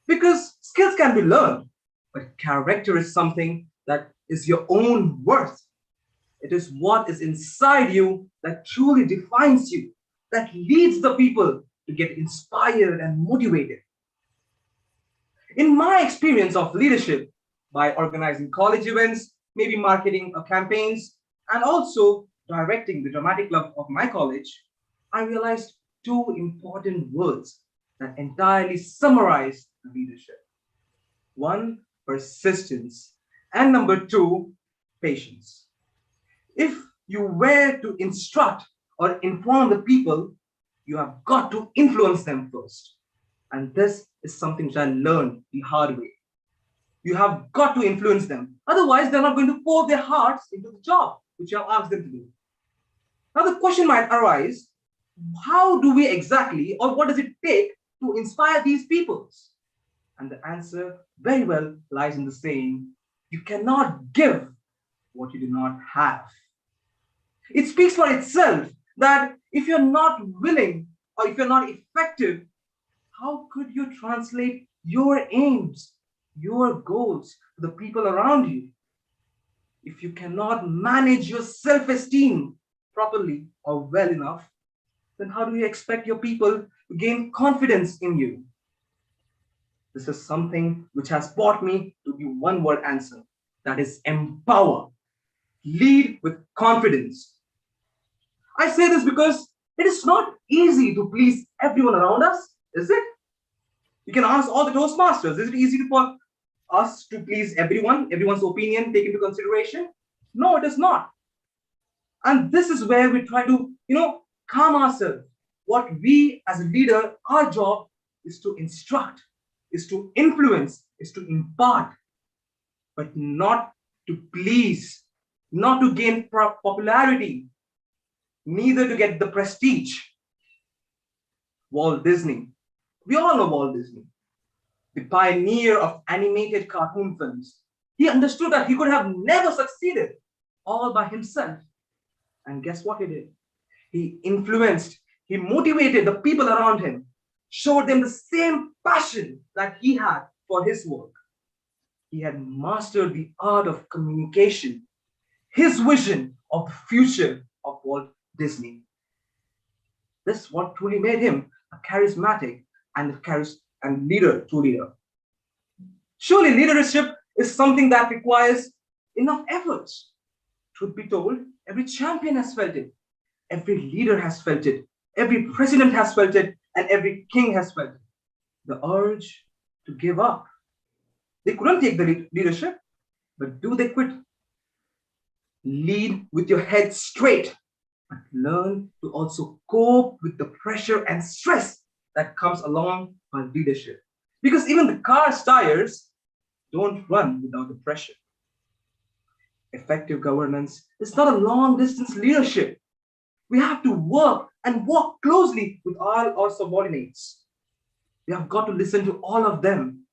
Because skills can be learned, but character is something that is your own worth. It is what is inside you that truly defines you, that leads the people to get inspired and motivated. In my experience of leadership, by organizing college events, maybe marketing campaigns, and also directing the dramatic club of my college, I realized two important words that entirely summarize leadership. One, persistence, and number two, patience. If you were to instruct or inform the people, you have got to influence them first. And this is something which I learned the hard way. You have got to influence them. Otherwise, they're not going to pour their hearts into the job which you have asked them to do. Now, the question might arise, how do we exactly, or what does it take to inspire these peoples? And the answer very well lies in the saying, you cannot give what you do not have. It speaks for itself that if you're not willing or if you're not effective, how could you translate your aims, your goals to the people around you? If you cannot manage your self-esteem properly or well enough, then how do you expect your people to gain confidence in you? This is something which has brought me to the one-word answer, that is empower. Lead with confidence. I say this because it is not easy to please everyone around us, is it? You can ask all the Toastmasters, is it easy for us to please everyone, everyone's opinion take into consideration? No, it is not. And this is where we try to, calm ourselves. What we as a leader, our job is to instruct, is to influence, is to impart, but not to please, not to gain popularity, neither to get the prestige. Walt Disney. We all know Walt Disney, the pioneer of animated cartoon films. He understood that he could have never succeeded all by himself. And guess what he did? He influenced, he motivated the people around him, showed them the same passion that he had for his work. He had mastered the art of communication, his vision of the future of Walt Disney. This is what truly made him a charismatic and true leader. Surely leadership is something that requires enough efforts. Truth be told, every champion has felt it. Every leader has felt it. Every president has felt it. And every king has felt it. The urge to give up. They couldn't take the leadership, but do they quit? Lead with your head straight, but learn to also cope with the pressure and stress that comes along with leadership. Because even the car's tires don't run without the pressure. Effective governance is not a long-distance leadership. We have to work and walk closely with all our subordinates. We have got to listen to all of them.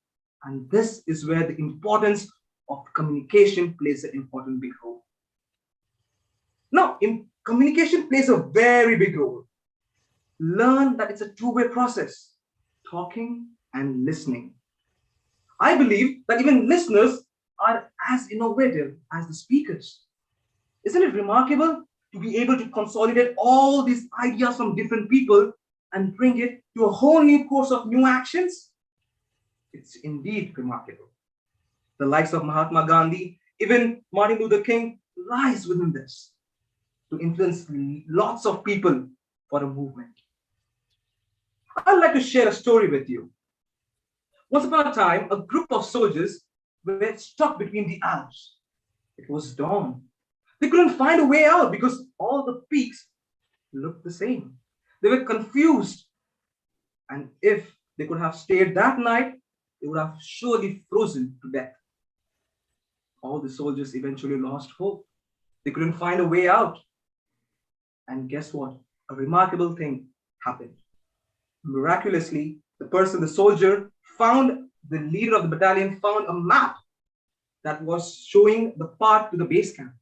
And this is where the importance of communication plays an important big role. Now, communication plays a very big role. Learn that it's a two-way process, talking and listening. I believe that even listeners are as innovative as the speakers. Isn't it remarkable to be able to consolidate all these ideas from different people and bring it to a whole new course of new actions? It's indeed remarkable. The likes of Mahatma Gandhi, even Martin Luther King, lies within this to influence lots of people for a movement. I'd like to share a story with you. Once upon a time, a group of soldiers were stuck between the Alps. It was dawn. They couldn't find a way out because all the peaks looked the same. They were confused. And if they could have stayed that night, they would have surely frozen to death. All the soldiers eventually lost hope. They couldn't find a way out. And guess what? A remarkable thing happened. Miraculously, the soldier found, the leader of the battalion found a map that was showing the path to the base camp.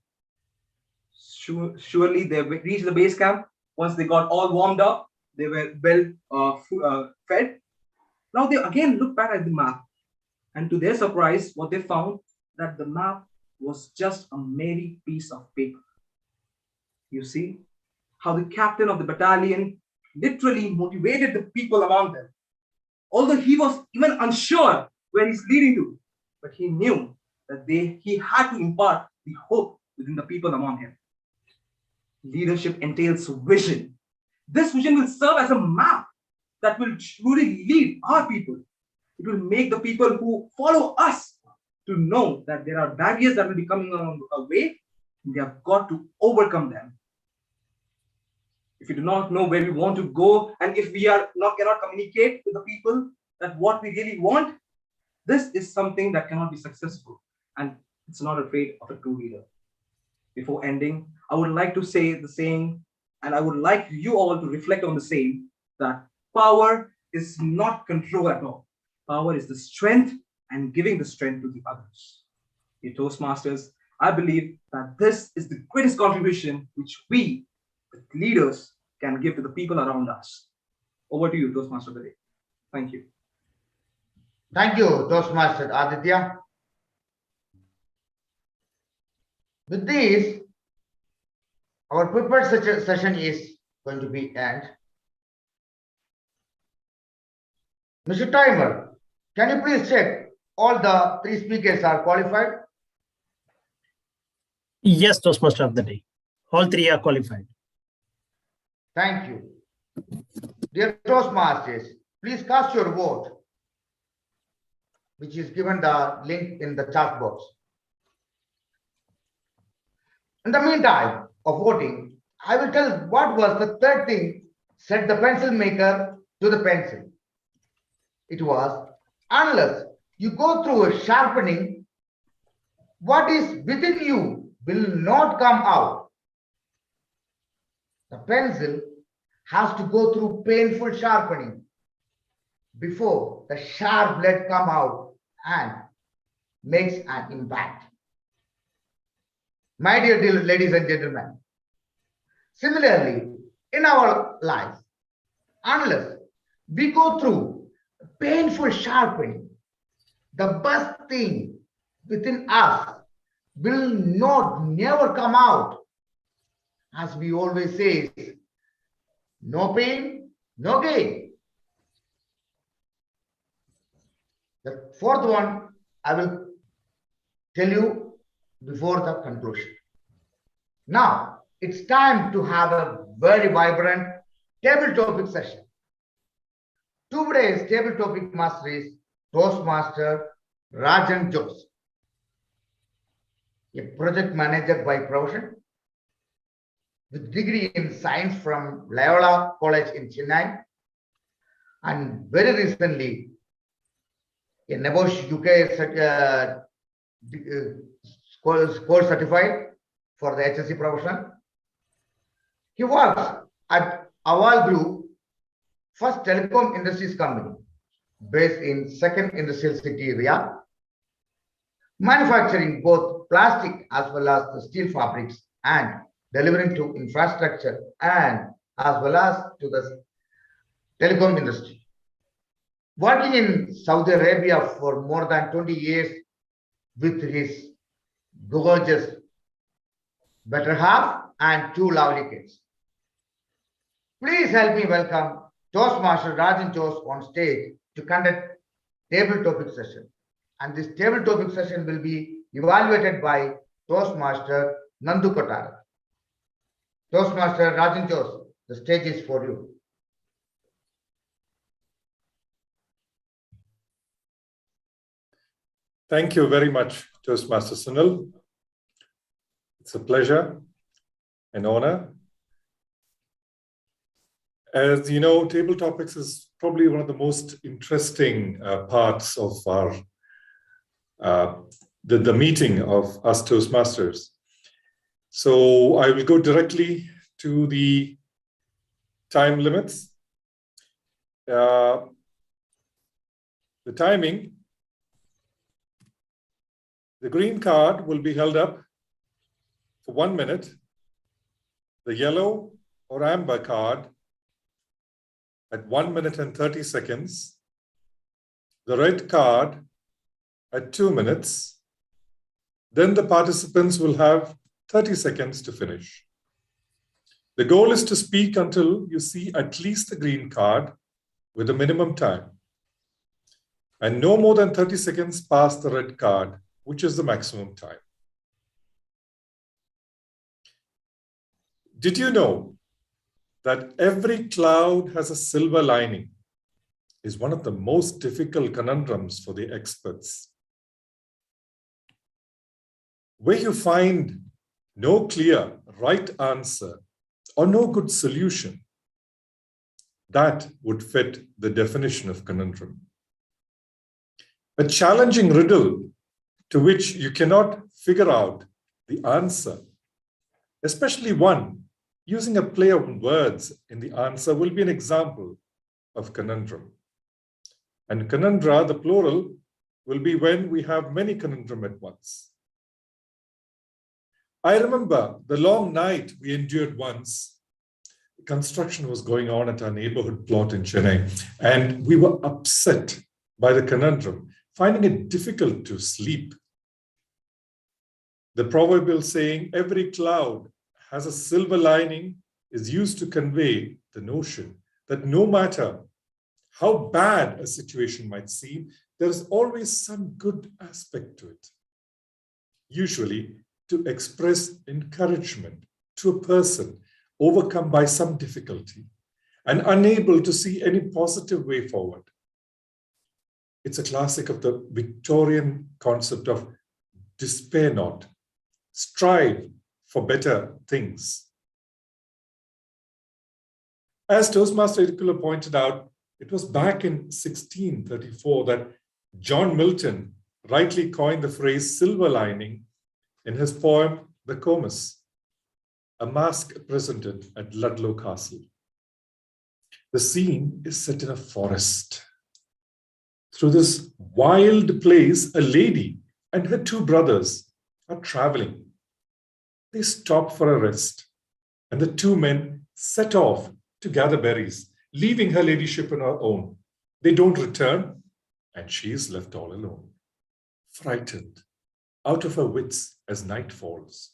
Surely they reached the base camp. Once they got all warmed up, they were well fed. Now they again looked back at the map. And to their surprise, what they found, that the map was just a merry piece of paper. You see how the captain of the battalion literally motivated the people around them. Although he was even unsure where he's leading to, but he knew that he had to impart the hope within the people among him. Leadership entails vision. This vision will serve as a map that will truly lead our people. It will make the people who follow us to know that there are barriers that will be coming along our way, and we have got to overcome them. If we do not know where we want to go, and if we cannot communicate with the people that what we really want, this is something that cannot be successful, and it's not afraid of a true leader. Before ending, I would like to say the same, and I would like you all to reflect on the same, that power is not control at all. Power is the strength and giving the strength to the others. The Toastmasters, I believe that this is the greatest contribution which we, the leaders, can give to the people around us. Over to you, Toastmaster of the day. Thank you. Thank you, Toastmaster Aditya. With this, our prepared session is going to be end. Mr. Timer, can you please check all the 3 speakers are qualified? Yes, Toastmaster of the day. All 3 are qualified. Thank you. Dear Toastmasters, please cast your vote, which is given the link in the chat box. In the meantime of voting, I will tell what was the third thing said the pencil maker to the pencil. It was, unless you go through a sharpening, what is within you will not come out. The pencil has to go through painful sharpening before the sharp blade come out and makes an impact. My dear ladies and gentlemen, similarly, in our life, unless we go through painful sharpening, the best thing within us will never come out. As we always say, no pain, no gain. The fourth one, I will tell you before the conclusion. Now, it's time to have a very vibrant table topic session. Today's table topic master is Toastmaster Rajan Jose, a project manager by profession, with degree in science from Loyola College in Chennai, and very recently a NEBOSH UK course certified for the HSC profession. He works at Aval Group, first telecom industries company based in second industrial city Riyadh, manufacturing both plastic as well as the steel fabrics and delivering to infrastructure and as well as to the telecom industry. Working in Saudi Arabia for more than 20 years with his gorgeous better half and 2 lovely kids. Please help me welcome Toastmaster Rajan Jose on stage to conduct table topic session. And this table topic session will be evaluated by Toastmaster Nandu Kottara. Toastmaster Rajan Jose, the stage is for you. Thank you very much, Toastmaster Sunil. It's a pleasure and honor. As you know, table topics is probably one of the most interesting parts of our the meeting of us Toastmasters. So I will go directly to the time limits. The timing, the green card will be held up for 1 minute. The yellow or amber card at 1 minute and 30 seconds. The red card at 2 minutes. Then the participants will have 30 seconds to finish. The goal is to speak until you see at least the green card with a minimum time, and no more than 30 seconds past the red card, which is the maximum time. Did you know that every cloud has a silver lining? Is one of the most difficult conundrums for the experts. Where you find no clear right answer or no good solution, that would fit the definition of conundrum. A challenging riddle to which you cannot figure out the answer, especially one using a play of words in the answer, will be an example of conundrum. And conundra, the plural, will be when we have many conundrum at once. I remember the long night we endured once. Construction was going on at our neighborhood plot in Chennai, and we were upset by the conundrum, finding it difficult to sleep. The proverbial saying, every cloud has a silver lining, is used to convey the notion that no matter how bad a situation might seem, there is always some good aspect to it. Usually to express encouragement to a person overcome by some difficulty and unable to see any positive way forward. It's a classic of the Victorian concept of despair not, strive for better things. As Toastmaster Ibrahim pointed out, it was back in 1634 that John Milton rightly coined the phrase silver lining in his poem, The Comus, a masque presented at Ludlow Castle. The scene is set in a forest. Through this wild place, a lady and her two brothers are traveling. They stop for a rest, and the two men set off to gather berries, leaving her ladyship on her own. They don't return, and she is left all alone, frightened, out of her wits as night falls.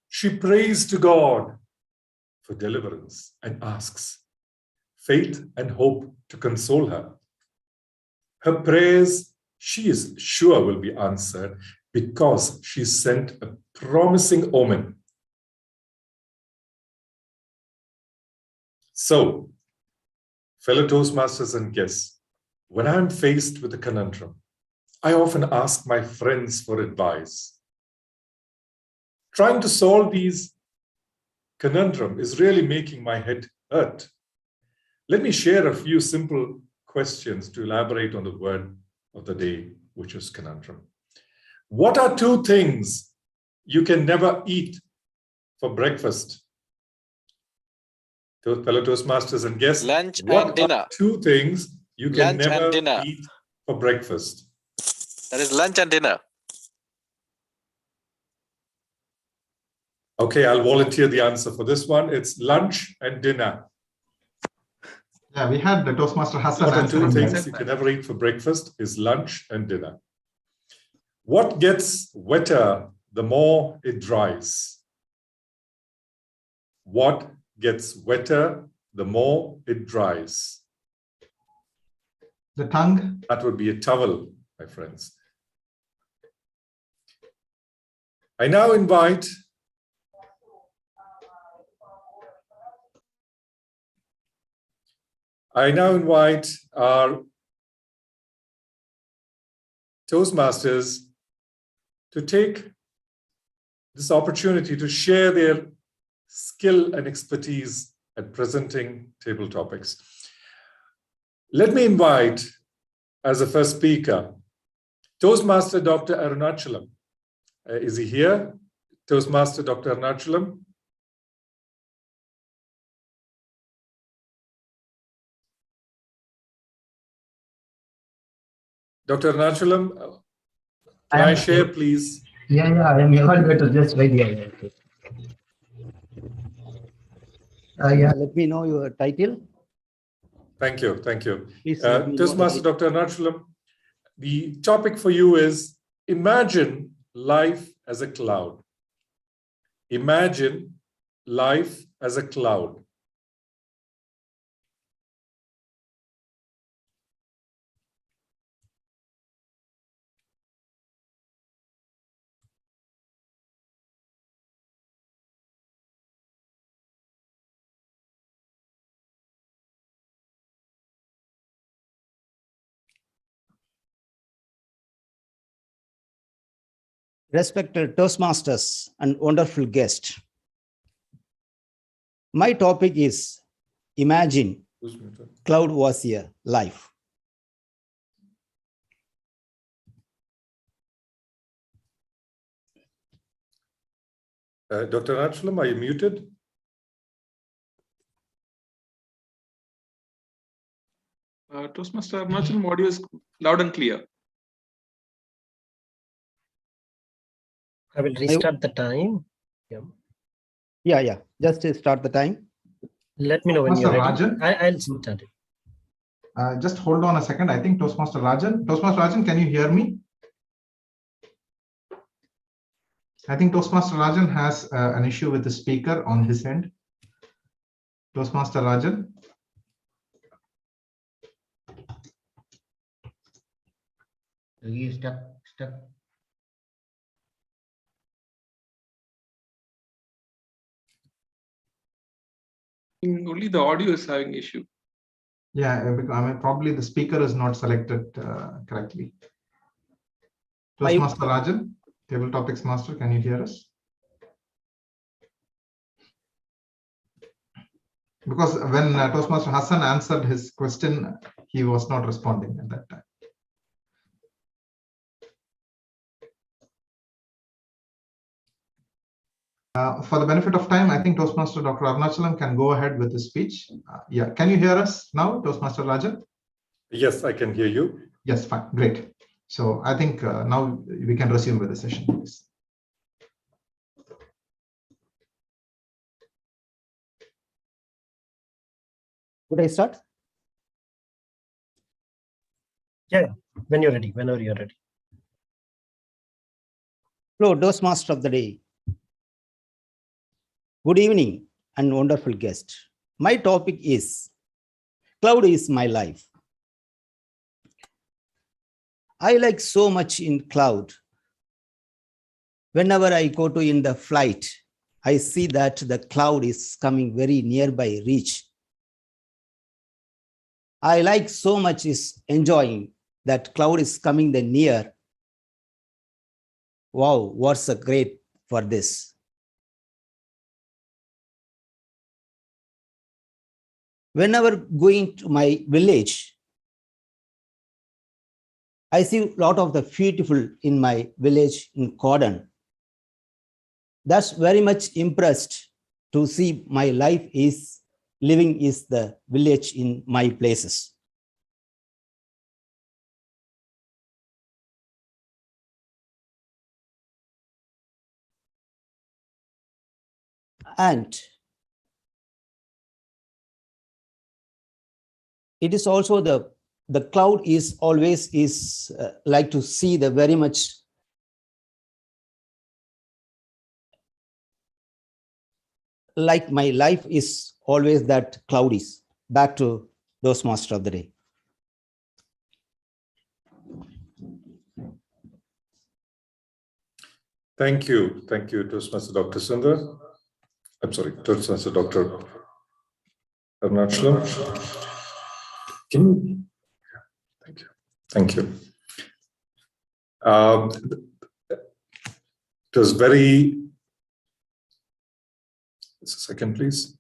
She prays to God for deliverance and asks faith and hope to console her. Her prayers, she is sure, will be answered because she sent a promising omen. So, fellow Toastmasters and guests, when I'm faced with a conundrum, I often ask my friends for advice. Trying to solve these conundrum is really making my head hurt. Let me share a few simple questions to elaborate on the word of the day, which is conundrum. What are two things you can never eat for breakfast? Fellow Toastmasters and guests, Lunch what and dinner. are two things you can Lunch and never dinner. eat for breakfast? That is lunch and dinner. Okay, I'll volunteer the answer for this one. It's lunch and dinner. Yeah, we had the Toastmaster Hassan What are answering two that. things you can never eat for breakfast is lunch and dinner. What gets wetter the more it dries? What gets wetter the more it dries? The tongue. That would be a towel, my friends. I now invite our Toastmasters to take this opportunity to share their skill and expertise at presenting table topics. Let me invite, as a first speaker, Toastmaster Dr. Arunachalam. Is he here? Toastmaster Dr. Arunachalam. Dr. Arunachalam, can I share, please? Yeah, I am able to just wait here. Yeah, let me know your title. Thank you, thank you. Please let me know Toastmaster Dr. Arunachalam, the topic for you is imagine life as a cloud. Imagine life as a cloud. Respected Toastmasters and wonderful guest. My topic is Imagine Cloud was a life. Dr. Archulam, are you muted? Toastmaster Arnachalam audio is loud and clear. I will restart the time. Yeah. Just start the time. Let me know when you're ready. Rajan? I'll start it. Just hold on a second. I think Toastmaster Rajan. Toastmaster Rajan, can you hear me? I think Toastmaster Rajan has an issue with the speaker on his end. Toastmaster Rajan. He is stuck. Only the audio is having issue. Yeah, because, I mean, probably the speaker is not selected correctly. Toastmaster Rajan, Table Topics Master, can you hear us? Because when Toastmaster Hassan answered his question, he was not responding at that time. For the benefit of time, I think Toastmaster Dr. Arnachalam can go ahead with his speech. Yeah, can you hear us now, Toastmaster Rajan? Yes, I can hear you. Yes, fine, great. So I think now we can resume with the session, please. Would I start? Yeah, when you're ready, whenever you're ready. Hello, Toastmaster of the day. Good evening and wonderful guest. My topic is Cloud is my life. I like so much in cloud. Whenever I go to in the flight, I see that the cloud is coming very nearby reach. I like so much is enjoying that cloud is coming the near. Wow, what's a great for this. Whenever going to my village, I see a lot of the beautiful in my village in Cordon. That's very much impressed to see my life is living is the village in my places. And it is also the cloud is always is like to see the very much like my life is always that cloud is. Back to Toastmaster of the day. Thank you, Toastmaster Dr. Sundar. I'm sorry, Toastmaster Dr. Arnachalam. Thank you. It was very. Just a second, please.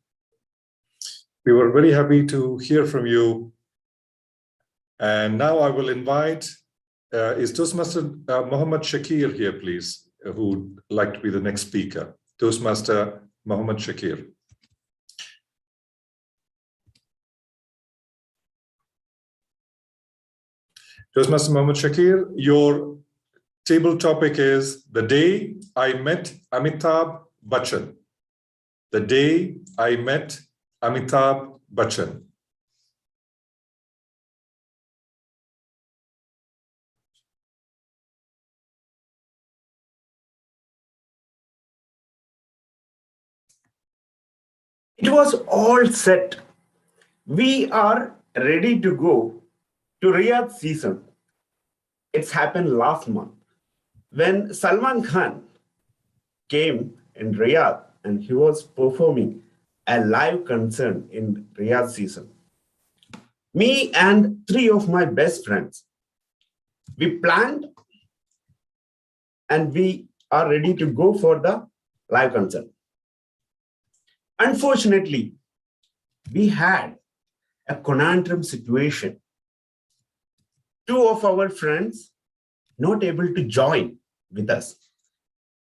We were very happy to hear from you. And now I will invite, is Toastmaster Mohammed Shakir here, please, who would like to be the next speaker. Toastmaster Mohammed Shakir. Toastmaster Mohammed Shakir, your table topic is The Day I Met Amitabh Bachchan. The Day I Met Amitabh Bachchan. It was all set. We are ready to go to Riyadh season. It's happened last month when Salman Khan came in Riyadh and he was performing a live concert in Riyadh season. Me and 3 of my best friends, we planned and we are ready to go for the live concert. Unfortunately, we had a conundrum situation. Two of our friends not able to join with us.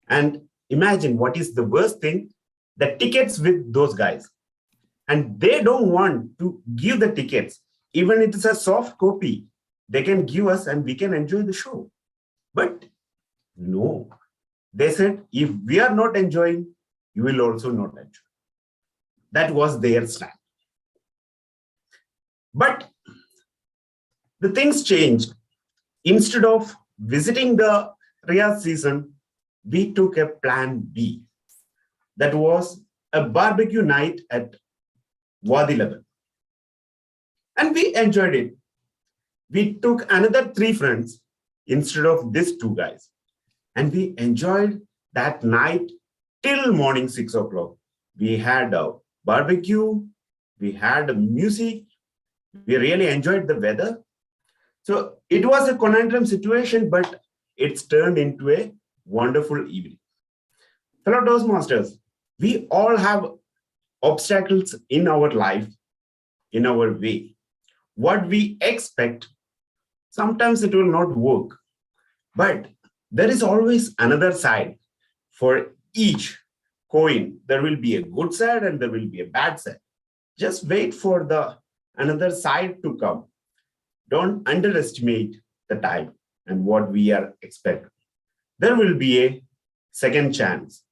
And imagine what is the worst thing, the tickets with those guys. And they don't want to give the tickets. Even if it's a soft copy, they can give us and we can enjoy the show. But no, they said, if we are not enjoying, you will also not enjoy. That was their stand. But the things changed. Instead of visiting the Riyadh season, we took a plan B. That was a barbecue night at Wadi level. And we enjoyed it. We took another 3 friends instead of these 2 guys. And we enjoyed that night till morning 6 o'clock. We had a barbecue, we had music, we really enjoyed the weather. So it was a conundrum situation, but it's turned into a wonderful evening. Fellow Toastmasters, we all have obstacles in our life, in our way. What we expect, sometimes it will not work. But there is always another side. For each coin, there will be a good side and there will be a bad side. Just wait for the another side to come. Don't underestimate the time and what we are expecting. There will be a second chance.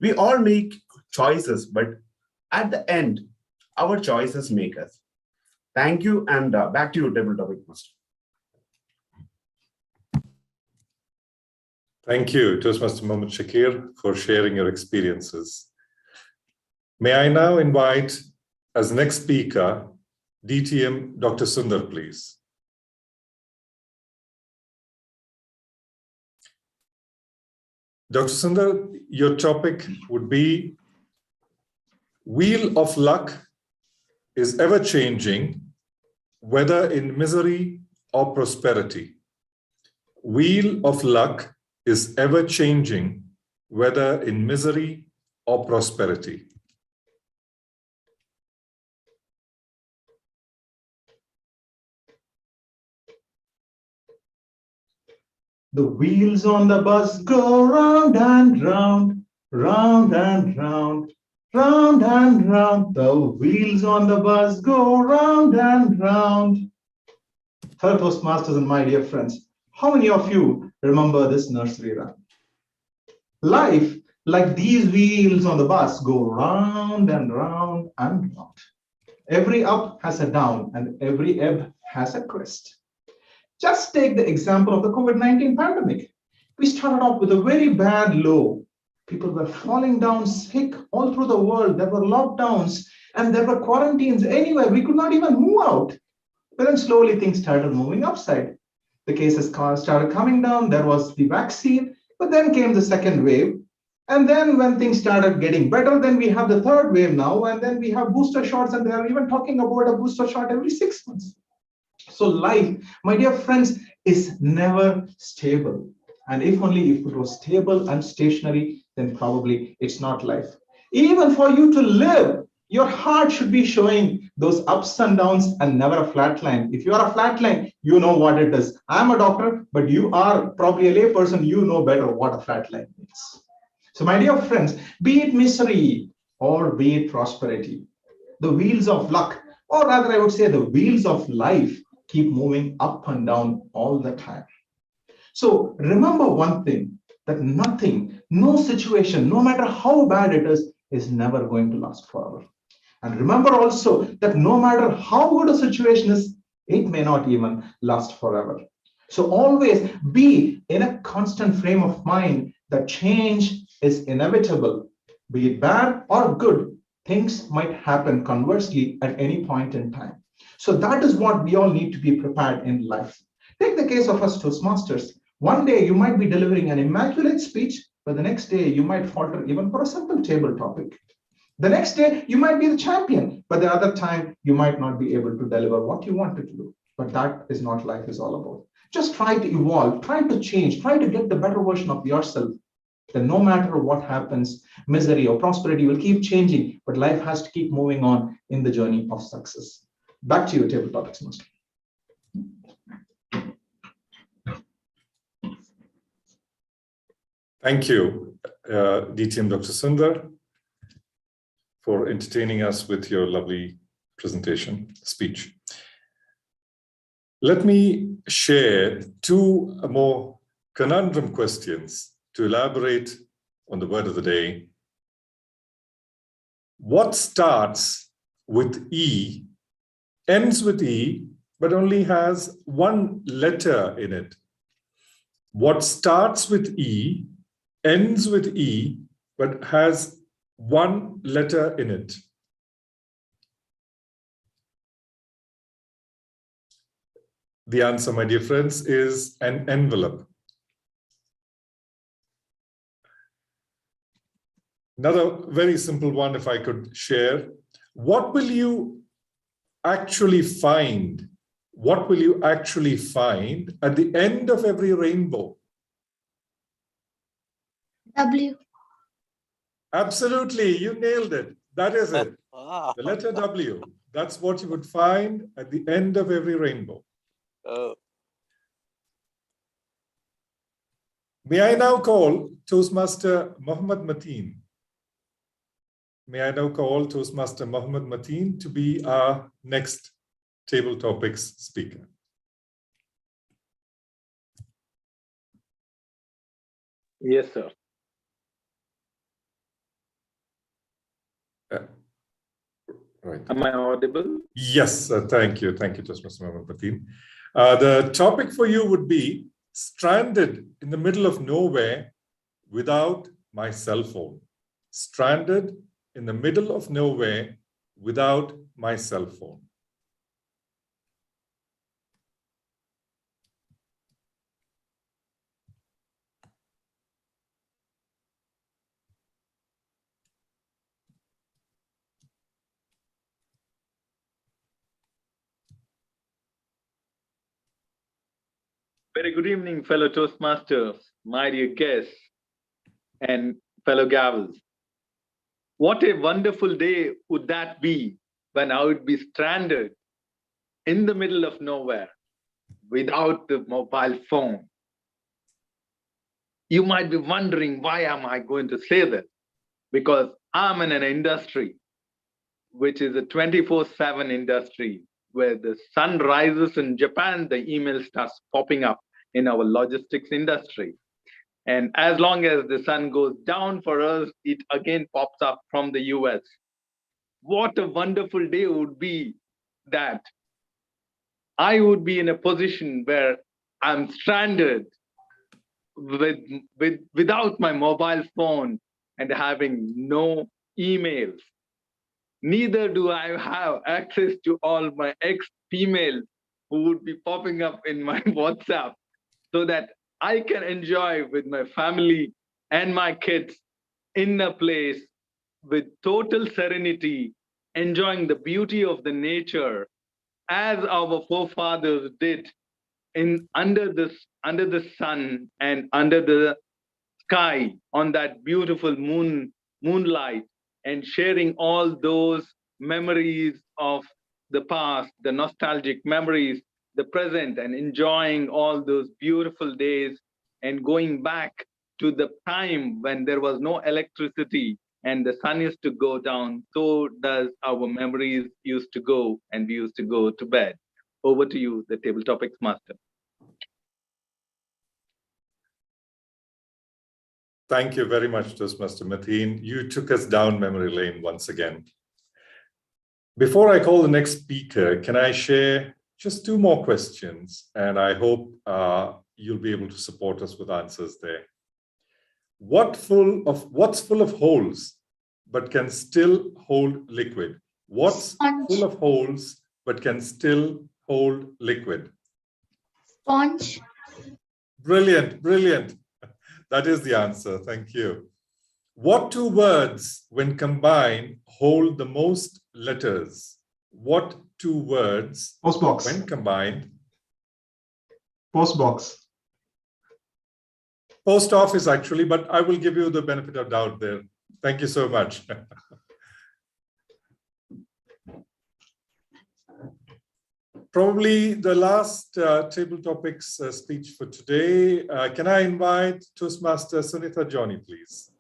We all make choices, but at the end, our choices make us. Thank you, and back to you, Table Topic Master. Thank you, Toastmaster Mohammed Shakir, for sharing your experiences. May I now invite, as next speaker, DTM Dr. Sundar, please. Dr. Sundar, your topic would be Wheel of Luck is ever changing, whether in misery or prosperity. Wheel of Luck is ever changing, whether in misery or prosperity. The wheels on the bus go round and round, round and round, round and round. The wheels on the bus go round and round. Fellow Toastmasters and my dear friends, how many of you remember this nursery rhyme? Life, like these wheels on the bus, go round and round and round. Every up has a down and every ebb has a crest. Just take the example of the COVID-19 pandemic. We started off with a very bad low. People were falling down sick all through the world. There were lockdowns and there were quarantines anywhere. We could not even move out. But then slowly things started moving upside. The cases started coming down. There was the vaccine, but then came the second wave. And then when things started getting better, then we have the third wave now. And then we have booster shots, and they are even talking about a booster shot every 6 months. So life, my dear friends, is never stable. And if it was stable and stationary, then probably it's not life. Even for you to live, your heart should be showing those ups and downs and never a flat line. If you are a flat line, you know what it is. I'm a doctor, but you are probably a lay person. You know better what a flat line means. So my dear friends, be it misery or be it prosperity, the wheels of luck, or rather I would say the wheels of life, keep moving up and down all the time. So remember one thing, that nothing, no situation, no matter how bad it is never going to last forever. And remember also that no matter how good a situation is, it may not even last forever. So always be in a constant frame of mind that change is inevitable, be it bad or good. Things might happen conversely at any point in time. So that is what we all need to be prepared in life. Take the case of us Toastmasters. One day you might be delivering an immaculate speech, but the next day you might falter even for a simple table topic. The next day you might be the champion, but the other time you might not be able to deliver what you wanted to do. But that is not life is all about. Just try to evolve, try to change, try to get the better version of yourself. that no matter what happens, misery or prosperity will keep changing, but life has to keep moving on in the journey of success. Back to you, Table Topics Master. Thank you, DTM Dr. Sundar, for entertaining us with your lovely presentation, speech. Let me share two more conundrum questions to elaborate on the word of the day. What starts with E, ends with E, but only has one letter in it? What starts with E, ends with E, but has one letter in it? The answer, my dear friends, is an envelope. Another very simple one, if I could share. What will you actually find? What will you actually find at the end of every rainbow? W. Absolutely, you nailed it. That is it. Wow. The letter W. That's what you would find at the end of every rainbow. May I now call Toastmaster Mohammed Mateen? May I now call Toastmaster Mohammed Mateen to be our next Table Topics speaker? Yes, sir. Right. Am I audible? Yes, thank you. Thank you, Toastmaster Mohammed Mateen. The topic for you would be stranded in the middle of nowhere without my cell phone. Stranded in the middle of nowhere without my cell phone. Very good evening, fellow Toastmasters, my dear guests, and fellow gavels. What a wonderful day would that be when I would be stranded in the middle of nowhere without the mobile phone. You might be wondering, why am I going to say this? Because I'm in an industry which is a 24/7 industry where the sun rises in Japan, the email starts popping up in our logistics industry. And as long as the sun goes down for us, it again pops up from the US. What a wonderful day would be that I would be in a position where I'm stranded without my mobile phone and having no emails. Neither do I have access to all my ex-females who would be popping up in my WhatsApp, so that I can enjoy with my family and my kids in a place with total serenity, enjoying the beauty of the nature as our forefathers did under the sun and under the sky on that beautiful moonlight, and sharing all those memories of the past, the nostalgic memories, the present, and enjoying all those beautiful days, and going back to the time when there was no electricity and the sun used to go down. So does our memories used to go, and we used to go to bed. Over to you, the Table Topics Master. Thank you very much, Toastmaster Mateen. You took us down memory lane once again. Before I call the next speaker, can I share just two more questions? And I hope you'll be able to support us with answers there. What's full of holes, but can still hold liquid? What's full of holes, but can still hold liquid? Sponge. Brilliant, brilliant. That is the answer. Thank you. What two words, when combined, hold the most letters? What two words, Postbox. when combined? Postbox. post office actually, but I will give you the benefit of doubt there. Thank you so much. Probably the last table topics speech for today. Can I invite Toastmaster Sunita Johnny, please?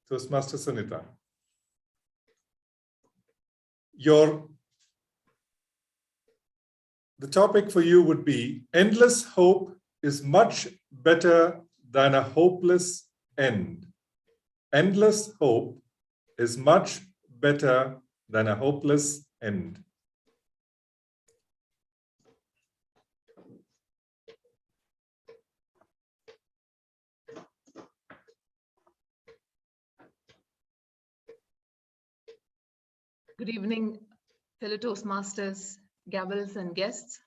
Toastmaster Sunita. The topic for you would be, endless hope is much better than a hopeless end. Endless hope is much better than a hopeless end. Good evening, fellow Toastmasters, gavels, and guests.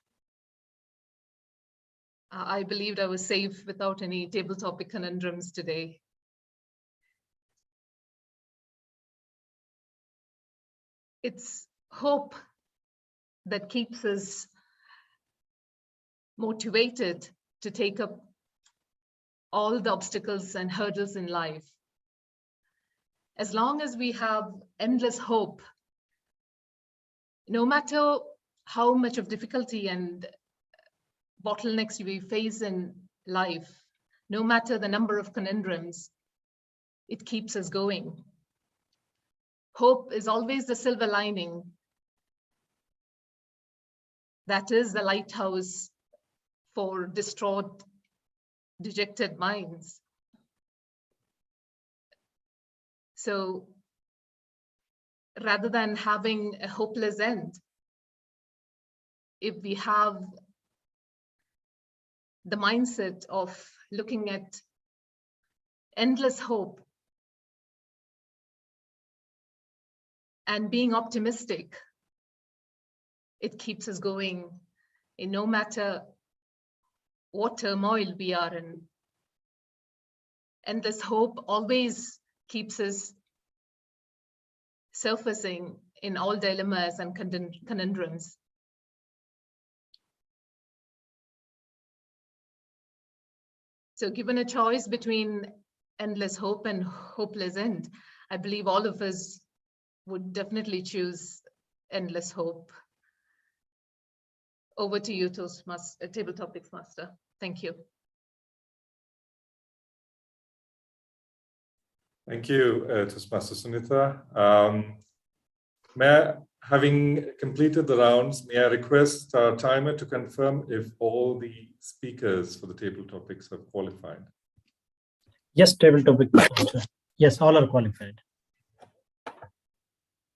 I believed I was safe without any table topic conundrums today. It's hope that keeps us motivated to take up all the obstacles and hurdles in life. As long as we have endless hope, no matter how much of difficulty and bottlenecks we face in life, no matter the number of conundrums, it keeps us going. Hope is always the silver lining. That is the lighthouse for distraught, dejected minds. So rather than having a hopeless end, if we have the mindset of looking at endless hope and being optimistic, it keeps us going in no matter what turmoil we are in. Endless hope always keeps us surfacing in all dilemmas and conundrums. So given a choice between endless hope and hopeless end, I believe all of us would definitely choose endless hope. Over to you, Table Topics Master. Thank you. Thank you, Toastmaster Sunita. Having completed the rounds, may I request our timer to confirm if all the speakers for the table topics have qualified? Yes, table topic. Yes, all are qualified.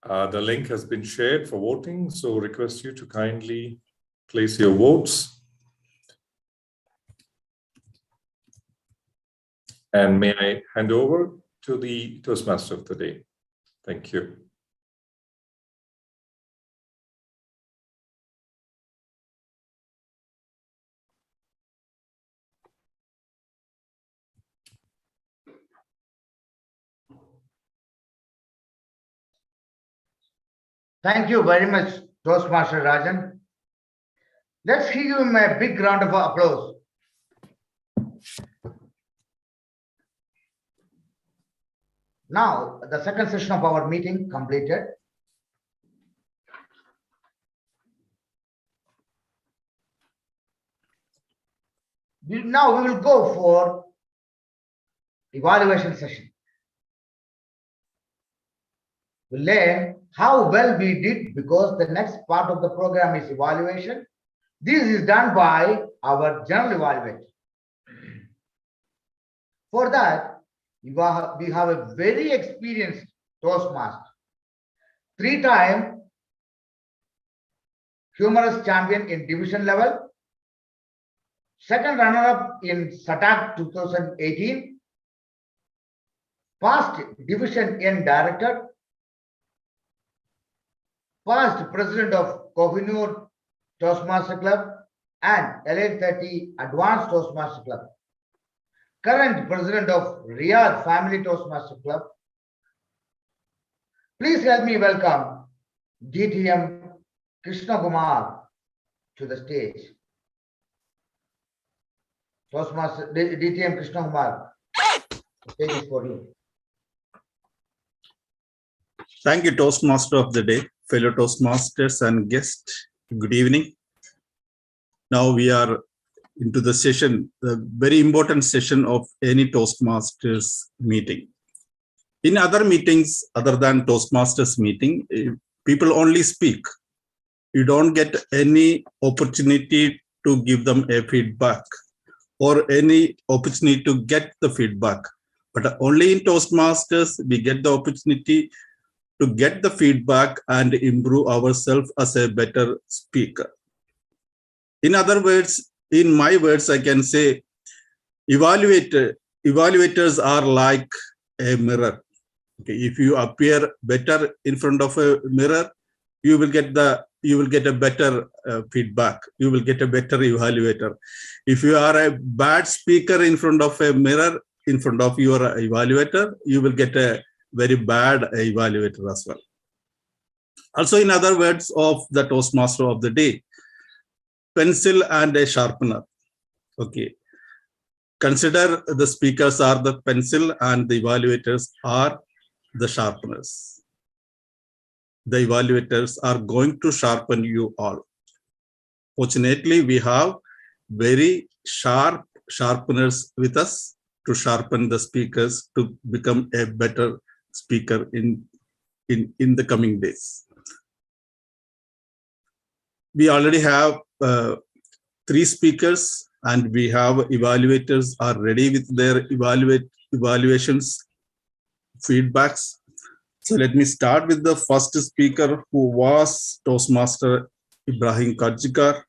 The link has been shared for voting, so request you to kindly place your votes. And may I hand over to the Toastmaster of the day. Thank you. Thank you very much, Toastmaster Rajan. Let's give him a big round of applause. Now, the second session of our meeting completed. Now we will go for evaluation session. We'll learn how well we did, because the next part of the program is evaluation. This is done by our general evaluator. For that, we have a very experienced Toastmaster, 3-time humorous champion in division level, second runner-up in SATAC 2018, past division N director, past president of Kohinoor Toastmaster Club and LA 30 Advanced Toastmaster Club, current president of Riyadh Family Toastmaster Club. Please help me welcome DTM Krishna Kumar to the stage. Toastmaster DTM Krishna Kumar. The stage is for you. Thank you, Toastmaster of the day, fellow Toastmasters and guests. Good evening. Now we are into the session, the very important session of any Toastmasters meeting. In other meetings, other than Toastmasters meeting, people only speak. You don't get any opportunity to give them a feedback or any opportunity to get the feedback. But only in Toastmasters, we get the opportunity to get the feedback and improve ourselves as a better speaker. In other words, in my words, I can say evaluators are like a mirror. Okay, if you appear better in front of a mirror, you will get a better feedback. You will get a better evaluator. If you are a bad speaker in front of a mirror, in front of your evaluator, you will get a very bad evaluator as well. Also, in other words of the Toastmaster of the day, pencil and a sharpener. Okay. Consider the speakers are the pencil and the evaluators are the sharpeners. The evaluators are going to sharpen you all. Fortunately, we have very sharp sharpeners with us to sharpen the speakers to become a better speaker in the coming days. We already have 3 speakers and we have evaluators are ready with their evaluations, feedbacks. So let me start with the first speaker who was Toastmaster Ibrahim Kajikar.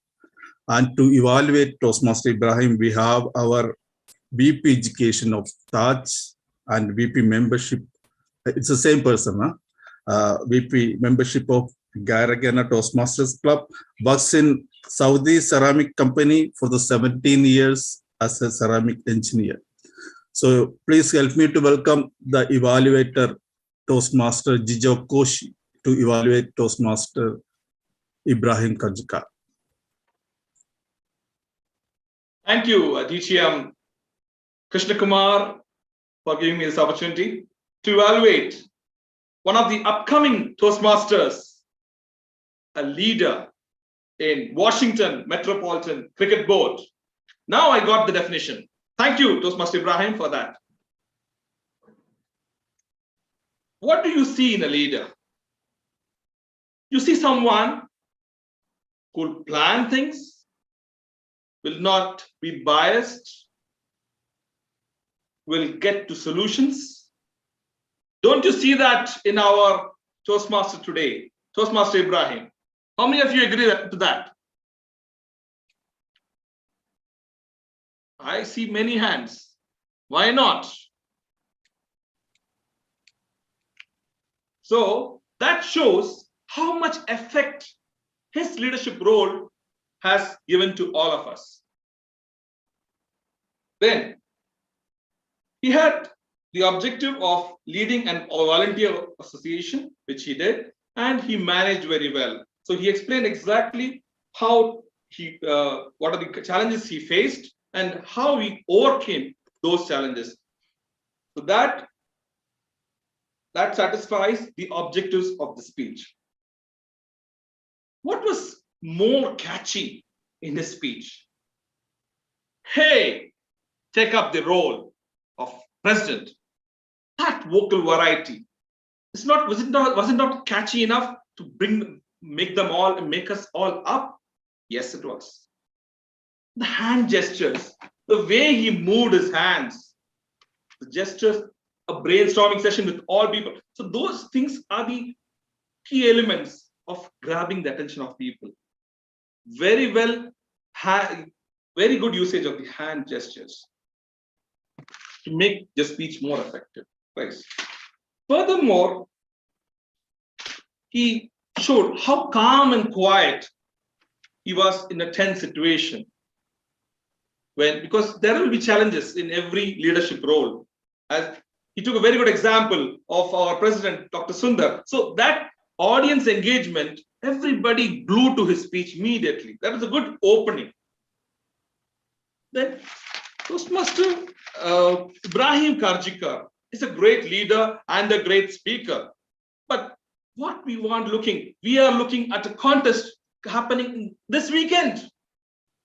And to evaluate Toastmaster Ibrahim, we have our VP Education of Taj and VP Membership. It's the same person, huh? VP Membership of Garagana Toastmasters Club, works in Saudi Ceramic Company for the 17 years as a ceramic engineer. So please help me to welcome the evaluator, Toastmaster Jijo Koshi, to evaluate Toastmaster Ibrahim Kajikar. Thank you, DTM Krishna Kumar, for giving me this opportunity to evaluate one of the upcoming Toastmasters, a leader in Washington Metropolitan Cricket Board. Now I got the definition. Thank you, Toastmaster Ibrahim, for that. What do you see in a leader? You see someone who will plan things, will not be biased, will get to solutions. Don't you see that in our Toastmaster today, Toastmaster Ibrahim? How many of you agree to that? I see many hands. Why not? So that shows how much effect his leadership role has given to all of us. Then he had the objective of leading a volunteer association, which he did, and he managed very well. So he explained exactly how what are the challenges he faced and how he overcame those challenges. So that satisfies the objectives of the speech. What was more catchy in his speech? Hey, take up the role of president. That vocal variety. Was it not catchy enough to make us all up? Yes, it was. The hand gestures, the way he moved his hands, the gestures, a brainstorming session with all people. So those things are the key elements of grabbing the attention of people. Very well, very good usage of the hand gestures to make the speech more effective. Right. Furthermore, he showed how calm and quiet he was in a tense situation. Because there will be challenges in every leadership role. As he took a very good example of our president, Dr. Sundar. So that audience engagement, everybody glued to his speech immediately. That was a good opening. Then Toastmaster Ibrahim Karjikar is a great leader and a great speaker. But what we are looking at a contest happening this weekend.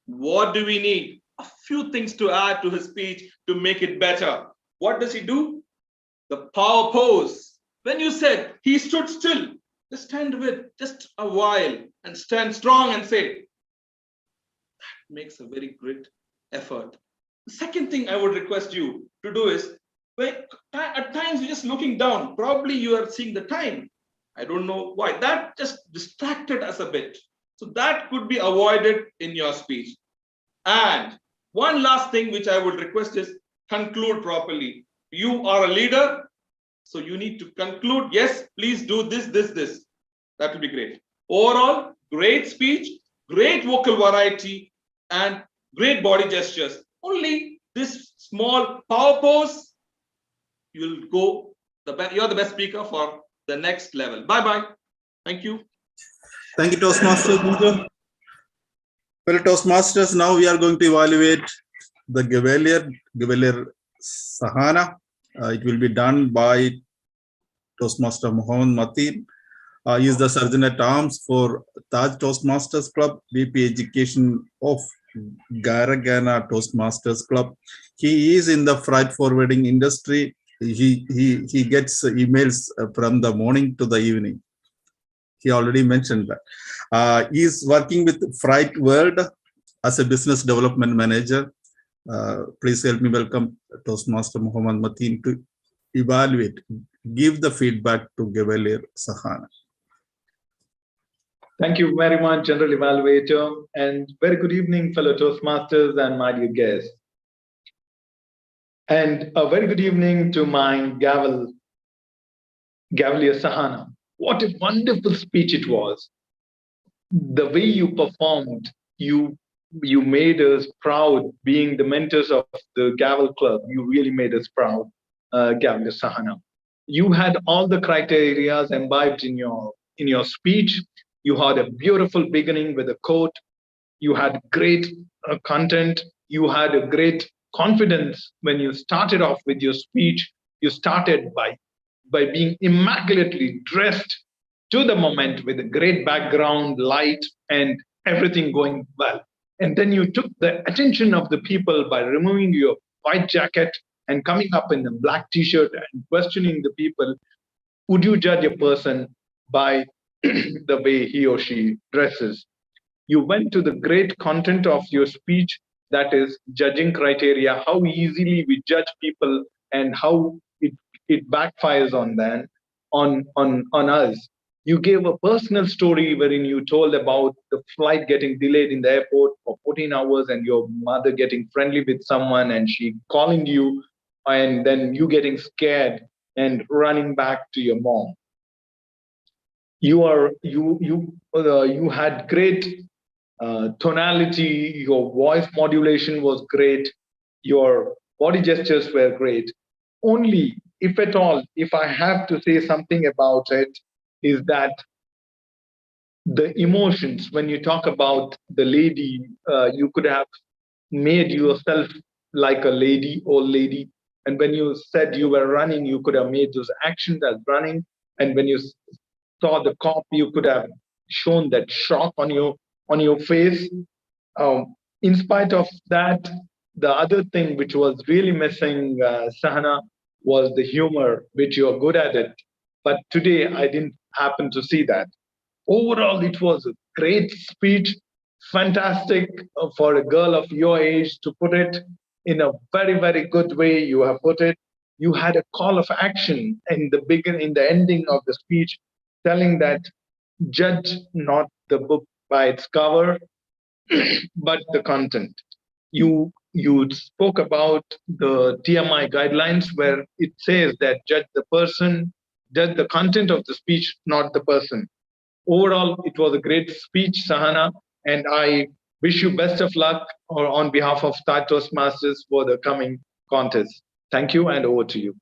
What do we need? A few things to add to his speech to make it better. What does he do? The power pose. When you said he stood still, just stand with just a while and stand strong and say, that makes a very great effort. The second thing I would request you to do is, at times you're just looking down, probably you are seeing the time. I don't know why. That just distracted us a bit. So that could be avoided in your speech. And one last thing which I would request is conclude properly. You are a leader, so you need to conclude. Yes, please do this. That will be great. Overall, great speech, great vocal variety, and great body gestures. Only this small power pose, you'll go. You're the best speaker for the next level. Bye-bye. Thank you. Thank you, Toastmaster. Fellow Toastmasters, now we are going to evaluate the Gavalier Sahana. It will be done by Toastmaster Muhammad Mateen. He is the Surgeon at Arms for Taj Toastmasters Club, VP Education of Garagana Toastmasters Club. He is in the freight forwarding industry. He gets emails from the morning to the evening. He already mentioned that. He is working with Freight World as a business development manager. Please help me welcome Toastmaster Muhammad Mateen to evaluate, give the feedback to Gavalier Sahana. Thank you very much, General Evaluator, and very good evening, fellow Toastmasters and my dear guests. And a very good evening to my Gavalier Sahana. What a wonderful speech it was. The way you performed, you made us proud being the mentors of the Gavel Club. You really made us proud, Gavalier Sahana. You had all the criteria imbibed in your speech. You had a beautiful beginning with a quote. You had great content. You had a great confidence when you started off with your speech. You started by being immaculately dressed to the moment with a great background, light, and everything going well. And then you took the attention of the people by removing your white jacket and coming up in a black t-shirt and questioning the people. Would you judge a person by the way he or she dresses? You went to the great content of your speech, that is judging criteria, how easily we judge people and how it backfires on them, on us. You gave a personal story wherein you told about the flight getting delayed in the airport for 14 hours and your mother getting friendly with someone and she calling you and then you getting scared and running back to your mom. You had great tonality, your voice modulation was great, your body gestures were great. Only, if at all, if I have to say something about it, is that the emotions, when you talk about the lady, you could have made yourself like a lady, old lady. And when you said you were running, you could have made those actions as running. And when you saw the cop, you could have shown that shock on your face. In spite of that, the other thing which was really missing, Sahana, was the humor, which you're good at it. But today I didn't happen to see that. Overall, it was a great speech, fantastic for a girl of your age to put it in a very, very good way. You have put it. You had a call of action in the ending of the speech, telling that judge not the book by its cover, but the content. You spoke about the TMI guidelines where it says that judge the content of the speech, not the person. Overall, it was a great speech, Sahana, and I wish you best of luck on behalf of Taj Toastmasters for the coming contest. Thank you, and over to you.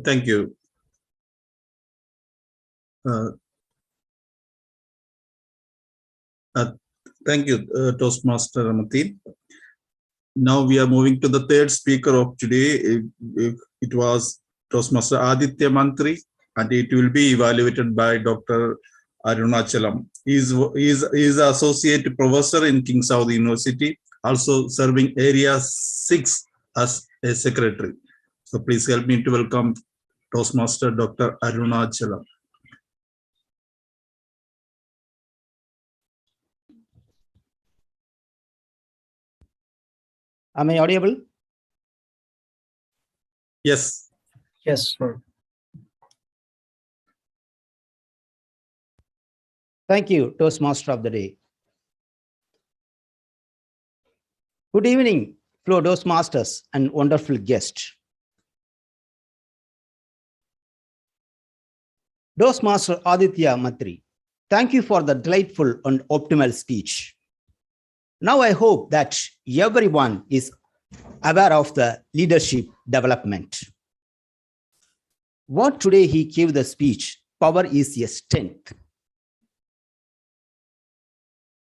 Thank you. Thank you, Toastmaster Amatin. Now we are moving to the third speaker of today. It was Toastmaster Aditya Mantri, and it will be evaluated by Dr. Arunachalam. He is Associate Professor in King Saud University, also serving Area 6 as a Secretary. So please help me to welcome Toastmaster Dr. Arunachalam. Am I audible? Yes. Yes, sir. Thank you, Toastmaster of the Day. Good evening, fellow Toastmasters and wonderful guests. Toastmaster Aditya Mantri, thank you for the delightful and optimal speech. Now I hope that everyone is aware of the leadership development. What today he gave the speech, power is a strength.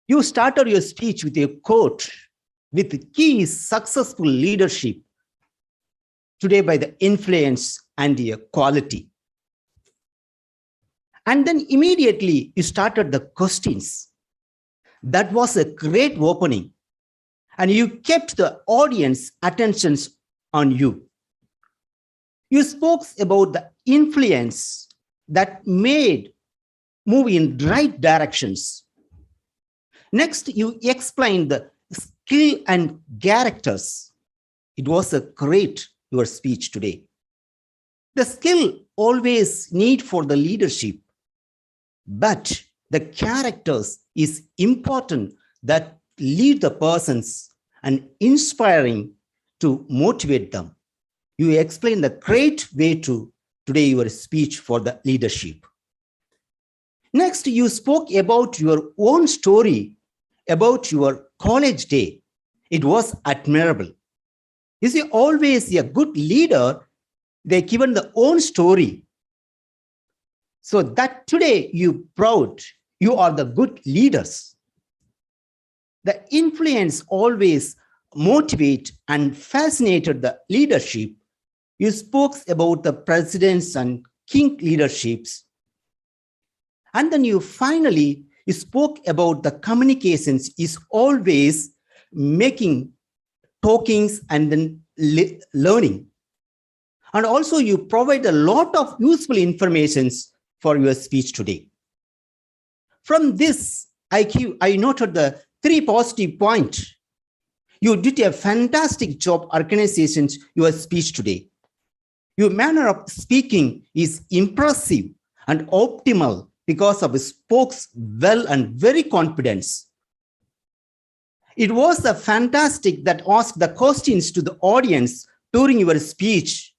You started your speech with a quote with key successful leadership today by the influence and the quality. And then immediately you started the questions. That was a great opening. And you kept the audience attentions on you. You spoke about the influence that made move in right directions. Next, you explained the skill and characters. It was a great, your speech today. The skill always need for the leadership, but the characters is important that lead the persons and inspiring to motivate them. You explain the great way to today your speech for the leadership. Next, you spoke about your own story about your college day. It was admirable. You see, always a good leader, they given the own story. So that today you proud, you are the good leaders. The influence always motivate and fascinated the leadership. You spoke about the presidents and king leaderships. And then you finally spoke about the communications is always making talkings and then learning. And also you provide a lot of useful informations for your speech today. From this, I noted the 3 positive points. You did a fantastic job organizing your speech today. Your manner of speaking is impressive and optimal because of spoke well and very confident. It was a fantastic that asked the questions to the audience during your speech.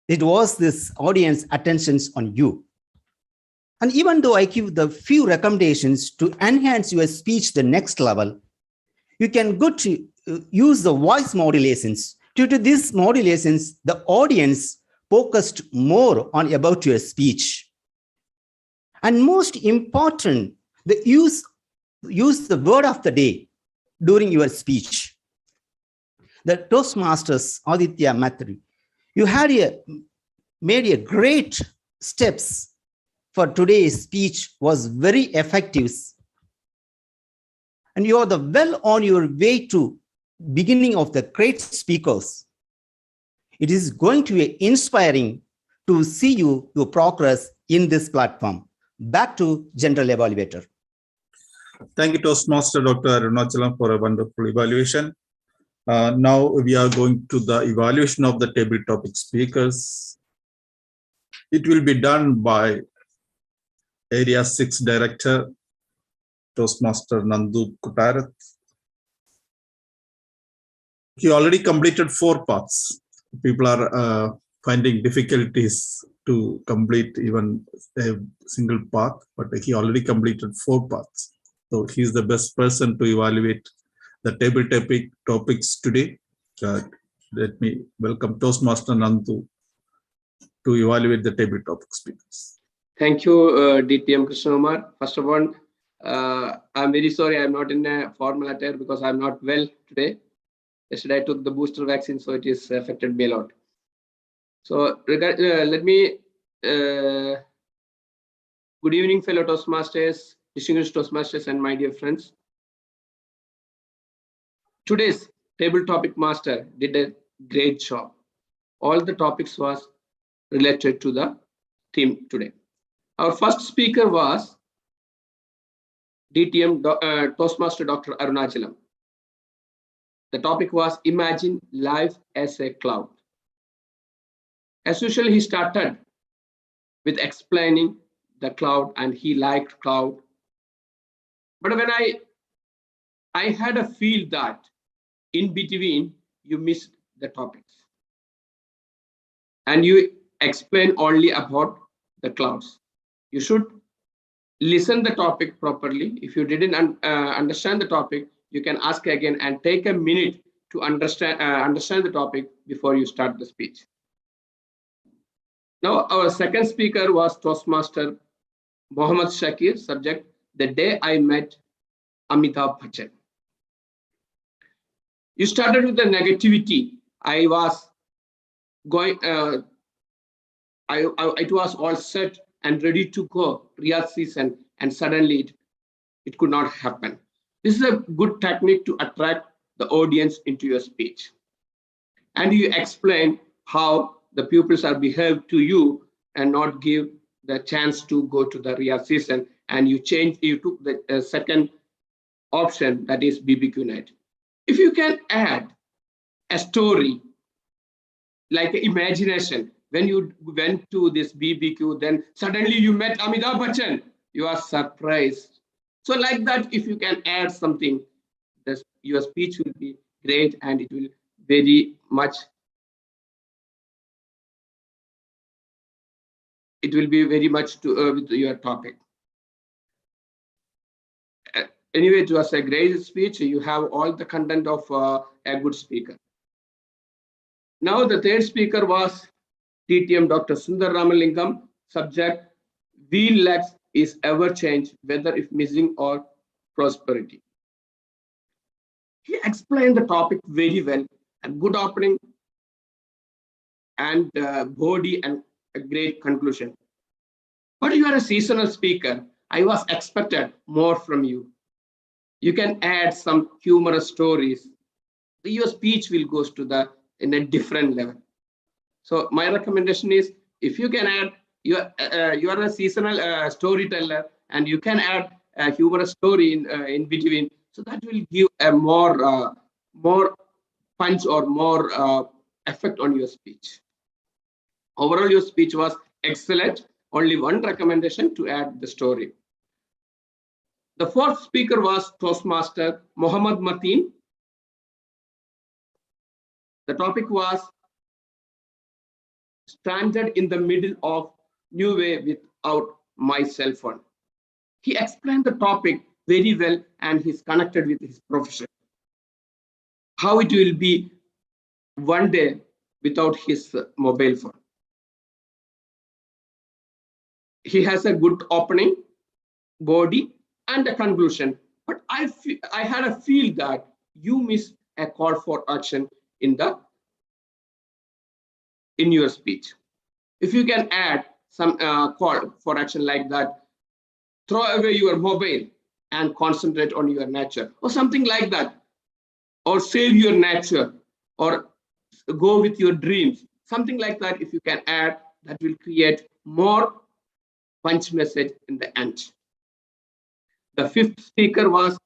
It was this audience attentions on you. And even though I give the few recommendations to enhance your speech the next level, you can go to use the voice modulations. Due to these modulations, the audience focused more on about your speech. And most important, the use the word of the day during your speech. The Toastmasters Aditya Mantri, you had made a great steps for today's speech was very effective. And you are well on your way to beginning of the great speakers. It is going to be inspiring to see your progress in this platform. Back to General Evaluator. Thank you, Toastmaster Dr. Arunachalam, for a wonderful evaluation. Now we are going to the evaluation of the table topic speakers. It will be done by Area 6 Director, Toastmaster Nandu Kutarat. He already completed 4 parts. People are finding difficulties to complete even a single path, but he already completed 4 parts. So he's the best person to evaluate the table topics today. Let me welcome Toastmaster Nandu to evaluate the table topic speakers. Thank you, DTM Krishna Kumar. First of all, I'm very sorry I'm not in a formal attire because I'm not well today. Yesterday I took the booster vaccine, so it is affected me a lot. So let me, good evening fellow Toastmasters, distinguished Toastmasters and my dear friends. Today's table topic master did a great job. All the topics was related to the theme today. Our first speaker was DTM Toastmaster Dr. Arunachalam. The topic was Imagine Life as a Cloud. As usual, he started with explaining the cloud and he liked cloud. But when I had a feel that in between you missed the topics and you explain only about the clouds. You should listen the topic properly. If you didn't understand the topic, you can ask again and take a minute to understand the topic before you start the speech. Now, our second speaker was Toastmaster Mohammad Shakir, subject, The Day I Met Amitabh Bachchan. You started with the negativity. I was going, it was all set and ready to go, Riyadh season, and suddenly it could not happen. This is a good technique to attract the audience into your speech. And you explain how the pupils are behaved to you and not give the chance to go to the Riyadh season. And you took the second option, that is BBQ night. If you can add a story, like imagination, when you went to this BBQ, then suddenly you met Amitabh Bachchan, you are surprised. So like that, if you can add something, your speech will be great and it will very much, it will be very much to with your topic. Anyway, it was a great speech. You have all the content of a good speaker. Now the third speaker was TTM Dr. Sundar Ramalingam, subject, Wheel legs is ever change, whether if missing or prosperity. He explained the topic very well, a good opening and body and a great conclusion. But you are a seasonal speaker. I was expected more from you. You can add some humorous stories. Your speech will go to in a different level. So my recommendation is, if you can add, you are a seasonal storyteller, and you can add a humorous story in between. So that will give a more punch or more effect on your speech. Overall, your speech was excellent. Only one recommendation to add the story. The fourth speaker was Toastmaster Mohammad Mateen. The topic was stranded in the middle of new way without my cell phone. He explained the topic very well and he's connected with his profession. How it will be one day without his mobile phone. He has a good opening, body, and a conclusion. But I had a feel that you missed a call for action in your speech. If you can add some call for action like that, throw away your mobile and concentrate on your nature, or something like that, or save your nature, or go with your dreams, something like that. If you can add, that will create more punch message in the end. The fifth speaker was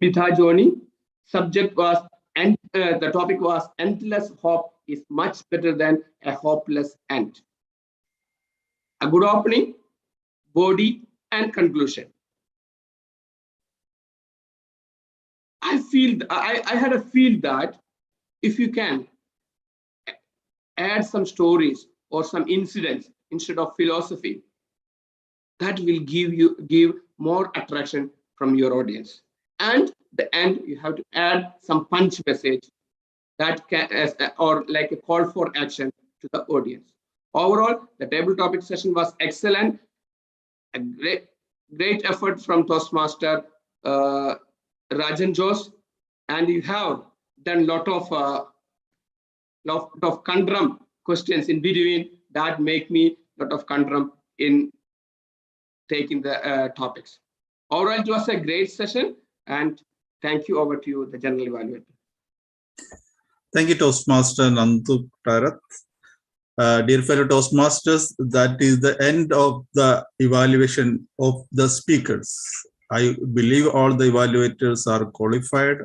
Smitha Joni. Subject was, and the topic was, endless hope is much better than a hopeless end. A good opening, body, and conclusion. I had a feel that if you can add some stories or some incidents instead of philosophy, that will give more attraction from your audience. And the end, you have to add some punch message that can, or like a call for action to the audience. Overall, the table topic session was excellent. A great effort from Toastmaster Rajan Jose, and you have done lot of conundrum questions in between that make me lot of conundrum in taking the topics. Overall, it was a great session, and thank you. Over to you, the general evaluator. Thank you, Toastmaster Nandu Tarath. Dear fellow Toastmasters, that is the end of the evaluation of the speakers. I believe all the evaluators are qualified.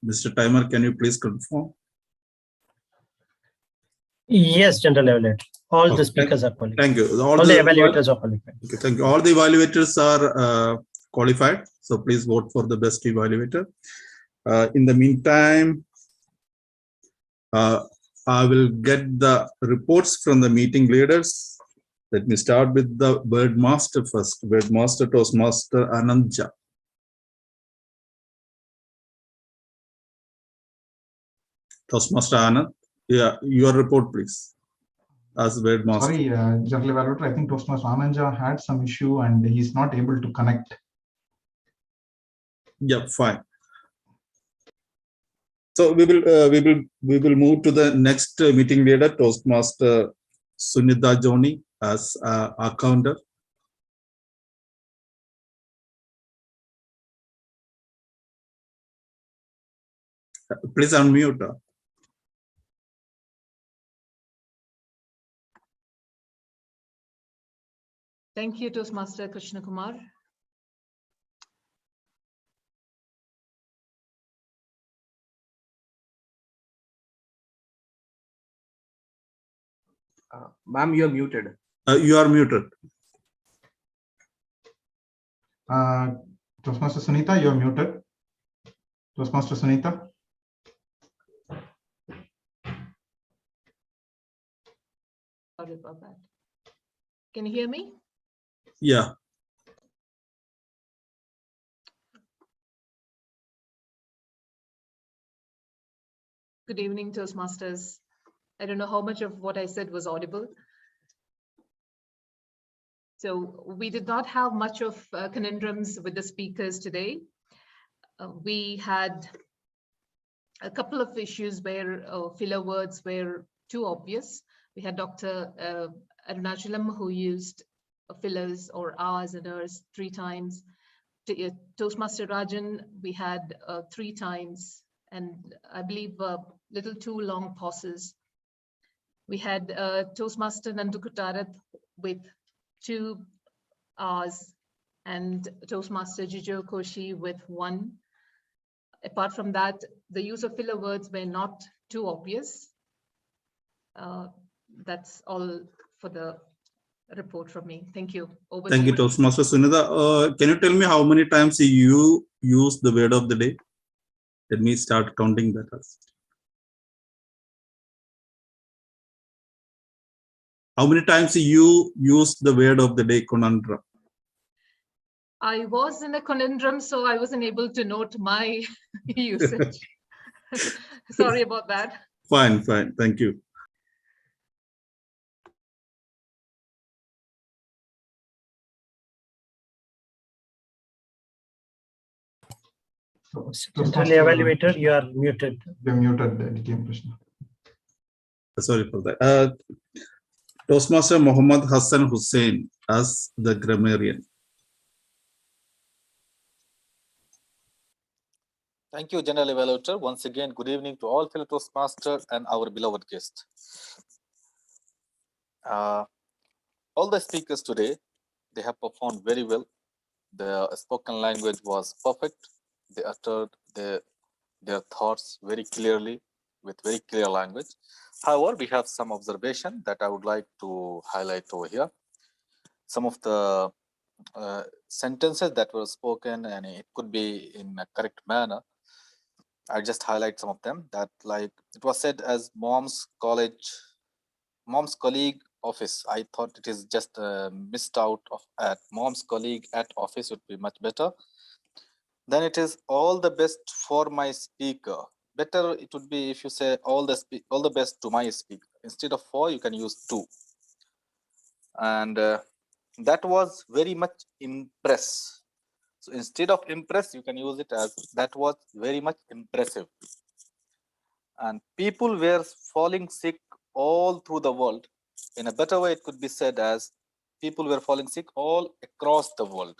Mr. Timer, can you please confirm? Yes, General Evaluator. All Okay, the speakers are qualified. Thank you. All the evaluators are qualified. Okay, thank you. All the evaluators are qualified. So please vote for the best evaluator. In the meantime, I will get the reports from the meeting leaders. Let me start with the Bird Master first. Bird Master Toastmaster Ananja. Toastmaster Anand, yeah, your report, please. As Bird Master. Sorry, General Evaluator, I think Toastmaster Ananja had some issue and he's not able to connect. Yeah, fine. So we will move to the next meeting leader, Toastmaster Sunita Joni as accountant. Please unmute. Thank you, Toastmaster Krishna Kumar. Ma'am, you are muted. You are muted. Toastmaster Sunita, you are muted. Toastmaster Sunita. Sorry about that. Can you hear me? Yeah. Good evening, Toastmasters. I don't know how much of what I said was audible. So we did not have much of conundrums with the speakers today. We had a couple of issues where filler words were too obvious. We had Dr. Arunachalam who used fillers or R's and R's 3 times. Toastmaster Rajan, we had 3 times, and I believe a little too long pauses. We had Toastmaster Nandu Kutarath with 2 R's and Toastmaster Jijo Koshi with 1. Apart from that, the use of filler words were not too obvious. That's all for the report from me. Thank you. Over Thank to you, Toastmaster Sunita. Can you tell me how many times you use the word of the day? Let me start counting that. How many times you use the word of the day, conundrum? I was in a conundrum, so I wasn't able to note my usage. Sorry about that. Fine, fine. Thank you. Central evaluator, you are muted. You're muted, DTM Krishna. Sorry for that. Toastmaster Muhammad Hassan Hussain as the grammarian. Thank you, General Evaluator. Once again, good evening to all fellow Toastmasters and our beloved guest. All the speakers today, they have performed very well. The spoken language was perfect. They uttered their thoughts very clearly with very clear language. However, we have some observation that I would like to highlight over here. Some of the sentences that were spoken, and it could be in a correct manner. I just highlight some of them. That, like, it was said as mom's colleague office. I thought it is just missed out of at mom's colleague at office would be much better. Then it is all the best for my speaker. Better it would be if you say all the best to my speaker. Instead of for, you can use to. And that was very much impress. So instead of impress, you can use it as that was very much impressive. And people were falling sick all through the world. In a better way, it could be said as people were falling sick all across the world.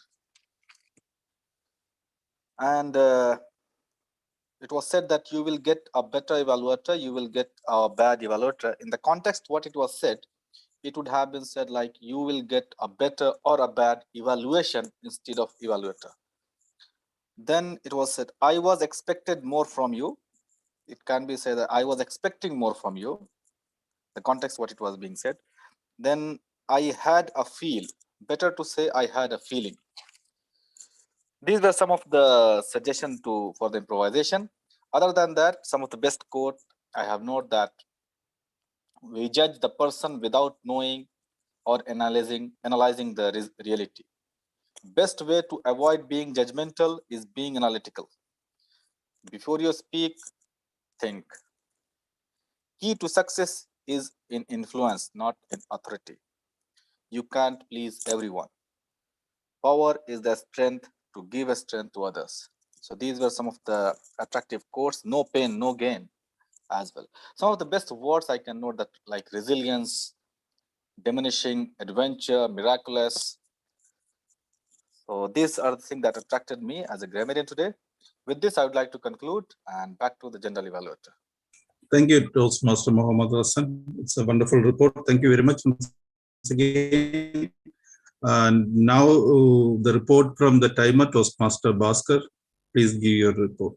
And it was said that you will get a better evaluator, you will get a bad evaluator. In the context, what it was said, it would have been said like you will get a better or a bad evaluation instead of evaluator. Then it was said, I was expected more from you. It can be said that I was expecting more from you. The context, what it was being said. Then I had a feel. Better to say I had a feeling. These were some of the suggestions for the improvisation. Other than that, some of the best quote I have noted that we judge the person without knowing or analyzing the reality. Best way to avoid being judgmental is being analytical. Before you speak, think. Key to success is in influence, not in authority. You can't please everyone. Power is the strength to give a strength to others. So these were some of the attractive quotes. No pain, no gain as well. Some of the best words I can note that like resilience, diminishing, adventure, miraculous. So these are the things that attracted me as a grammarian today. With this, I would like to conclude and back to the general evaluator. Thank you, Toastmaster Mohammed Hassan. It's a wonderful report. Thank you very much once again. And now the report from the timer, Toastmaster Bhaskar. Please give your report.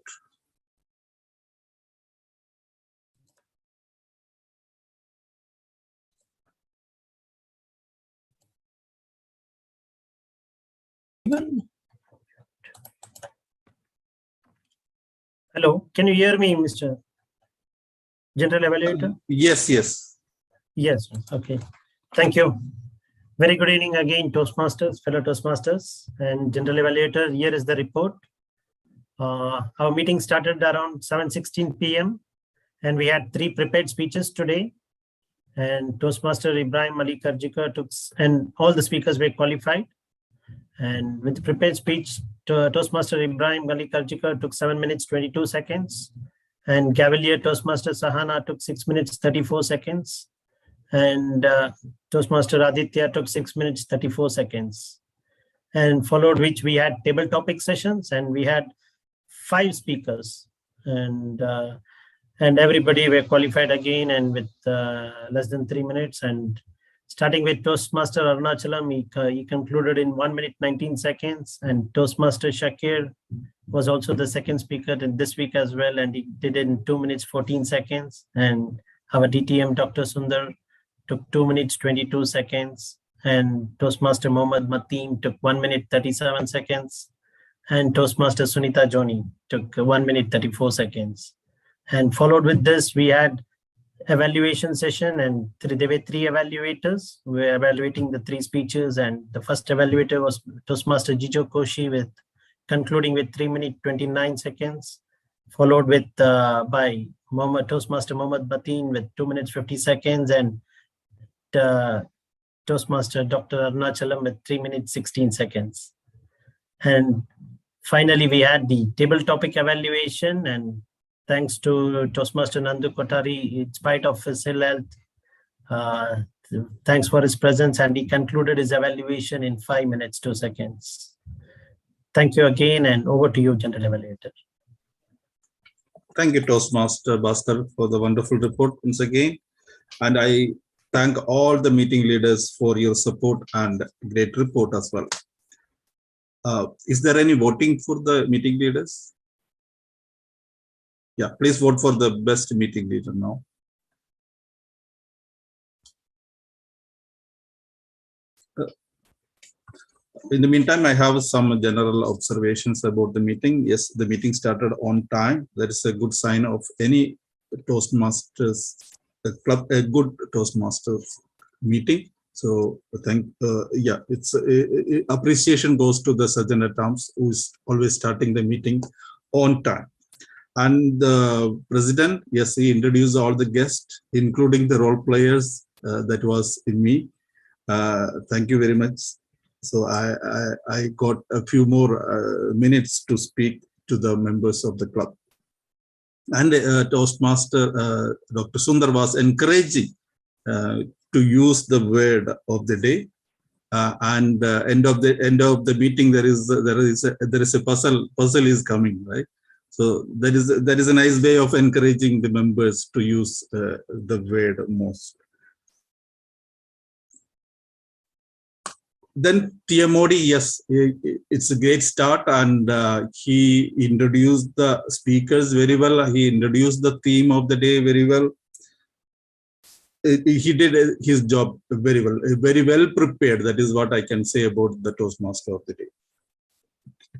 Hello, can you hear me, Mr. General Evaluator? Yes, yes. Yes, okay. Thank you. Very good evening again, Toastmasters, fellow Toastmasters and General Evaluator. Here is the report. Our meeting started around 7:16 p.m. and we had 3 prepared speeches today. And Toastmaster Ibrahim Ali Karjika took, and all the speakers were qualified. And with the prepared speech, Toastmaster Ibrahim Ali Karjika took 7 minutes 22 seconds. And Cavalier Toastmaster Sahana took 6 minutes 34 seconds. And Toastmaster Aditya took 6 minutes 34 seconds. And followed which we had table topic sessions, and we had 5 speakers. And everybody were qualified again and with less than 3 minutes. And starting with Toastmaster Arunachalam, he concluded in 1 minute 19 seconds. And Toastmaster Shakir was also the second speaker in this week as well, and he did it in 2 minutes 14 seconds. And our DTM Dr. Sundar took 2 minutes 22 seconds. And Toastmaster Mohammad Mateen took 1 minute 37 seconds. And Toastmaster Sunita Joni took 1 minute 34 seconds. And followed with this, we had evaluation session, and there were 3 evaluators. We were evaluating the 3 speeches, and the first evaluator was Toastmaster Jijo Koshi with concluding with 3 minutes 29 seconds, followed with by Toastmaster Mohammad Bateen with 2 minutes 50 seconds, and Toastmaster Dr. Arunachalam with 3 minutes 16 seconds. And finally, we had the table topic evaluation, and thanks to Toastmaster Nandu Kotari, in spite of his ill health, thanks for his presence, and he concluded his evaluation in 5 minutes 2 seconds. Thank you again, and over to you, General Evaluator. Thank you, Toastmaster Bhaskar, for the wonderful report once again. And I thank all the meeting leaders for your support and great report as well. Is there any voting for the meeting leaders? Yeah, please vote for the best meeting leader now. In the meantime, I have some general observations about the meeting. Yes, the meeting started on time. That is a good sign of any Toastmasters club, a good Toastmasters meeting. So it's appreciation goes to the Sergeant at Arms, who is always starting the meeting on time. And the president, yes, he introduced all the guests, including the role players. That was in me. Thank you very much. So I got a few more minutes to speak to the members of the club. And Toastmaster Dr. Sundar was encouraging to use the word of the day. And end of the meeting, there is a puzzle is coming, right? So that is a nice way of encouraging the members to use the word most. Then TMOD, yes, it's a great start, and he introduced the speakers very well. He introduced the theme of the day very well. He did his job very well prepared. That is what I can say about the Toastmaster of the day.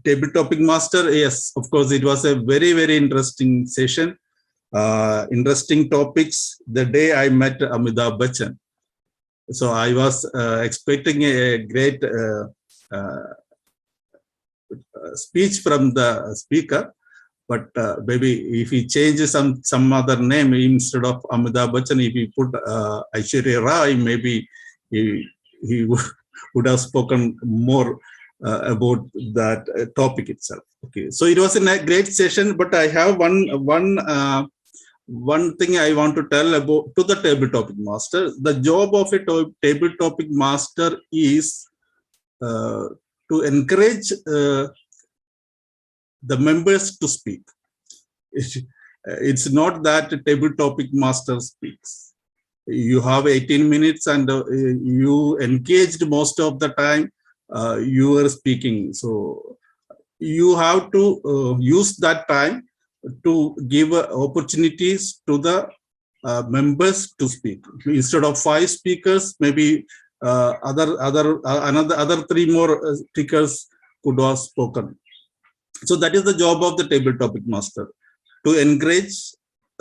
Table topic master, yes, of course, it was a very interesting session. Interesting topics. The day I met Amitabh Bachchan, so I was expecting a great speech from the speaker, but maybe if he changes some other name instead of Amitabh Bachchan, if he put Aishwarya Rai, maybe he would have spoken more about that topic itself. Okay, so it was a great session, but I have one thing I want to tell about to the table topic master. The job of a table topic master is to encourage the members to speak. It's not that a table topic master speaks. You have 18 minutes and you engaged most of the time. You are speaking, so you have to use that time to give opportunities to the members to speak. Instead of 5 speakers, maybe another 3 more speakers could have spoken. So that is the job of the table topic master, to encourage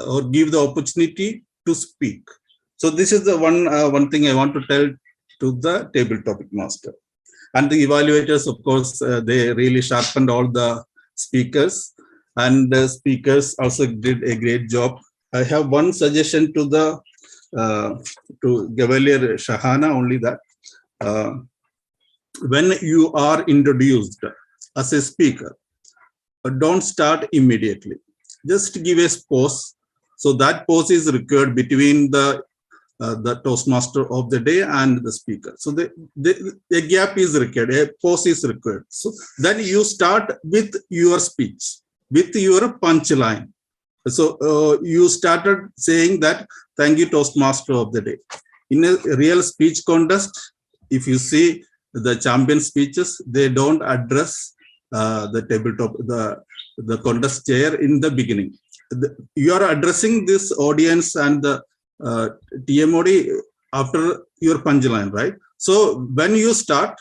or give the opportunity to speak. So this is the one thing I want to tell to the table topic master. And the evaluators, of course, they really sharpened all the speakers, and the speakers also did a great job. I have one suggestion to the to Gavalier Shahana, only that when you are introduced as a speaker, don't start immediately. Just give a pause. So that pause is required between the Toastmaster of the day and the speaker. So the gap is required, a pause is required. So then you start with your speech, with your punchline. So you started saying that, thank you, Toastmaster of the day. In a real speech contest, if you see the champion speeches, they don't address the tabletop, the contest chair in the beginning. You are addressing this audience and the TMOD after your punchline, right? So when you start,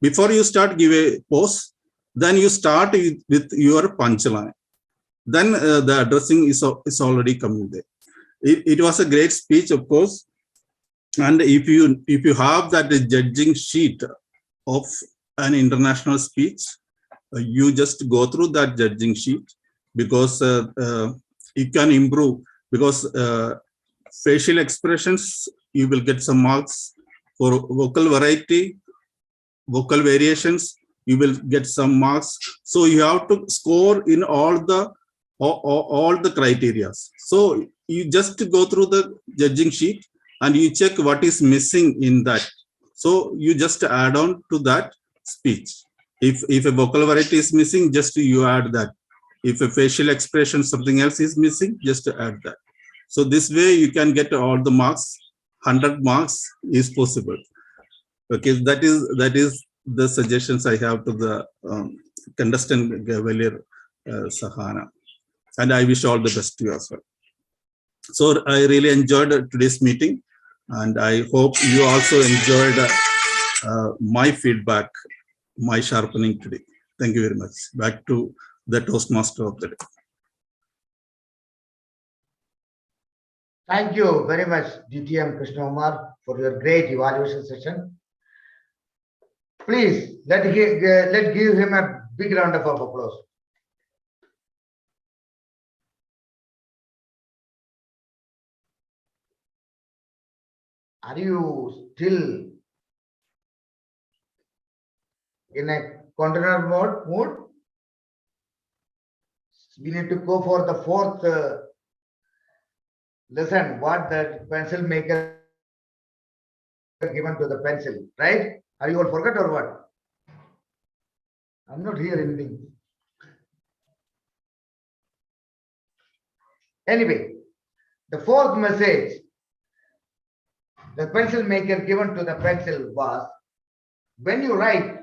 before you start, give a pause, then you start with your punchline. Then the addressing is already coming there. It was a great speech, of course. And if you have that judging sheet of an international speech, you just go through that judging sheet, because you can improve, because facial expressions, you will get some marks. For vocal variety, vocal variations, you will get some marks. So you have to score in all the criteria. So you just go through the judging sheet and you check what is missing in that. So you just add on to that speech. If a vocal variety is missing, just you add that. If a facial expression, something else is missing, just add that. So this way you can get all the marks. 100 marks is possible. Okay, that is the suggestions I have to the contestant Gavalier Sahana, and I wish all the best to you as well. So I really enjoyed today's meeting, and I hope you also enjoyed my feedback, my sharpening today. Thank you very much. Back to the Toastmaster of the day. Thank you very much, DTM Krishna Umar, for your great evaluation session. Please, let's give him a big round of applause. Are you still in a container mode. We need to go for the fourth lesson, what the pencil maker given to the pencil, right? Are you all forgot or what? I'm not hearing anything. Anyway, the fourth message the pencil maker given to the pencil was, when you write,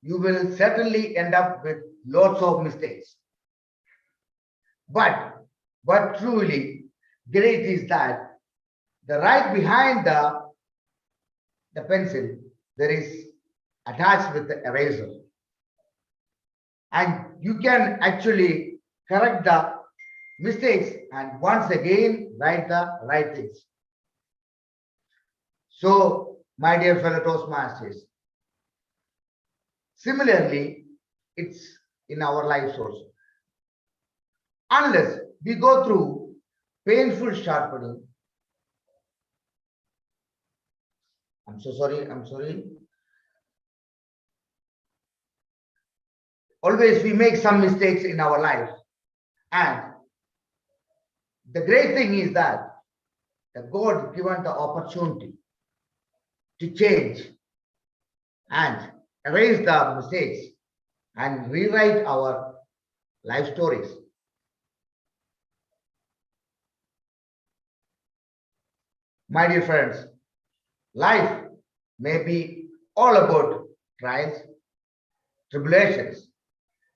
you will certainly end up with lots of mistakes. But what truly great is that the right behind the pencil, there is attached with the eraser. And you can actually correct the mistakes and once again write the right things. So, my dear fellow Toastmasters, similarly, it's in our lives also. Unless we go through painful sharpening, I'm sorry. Always we make some mistakes in our life. And the great thing is that the God given the opportunity to change and erase the mistakes and rewrite our life stories. My dear friends, life may be all about trials, tribulations,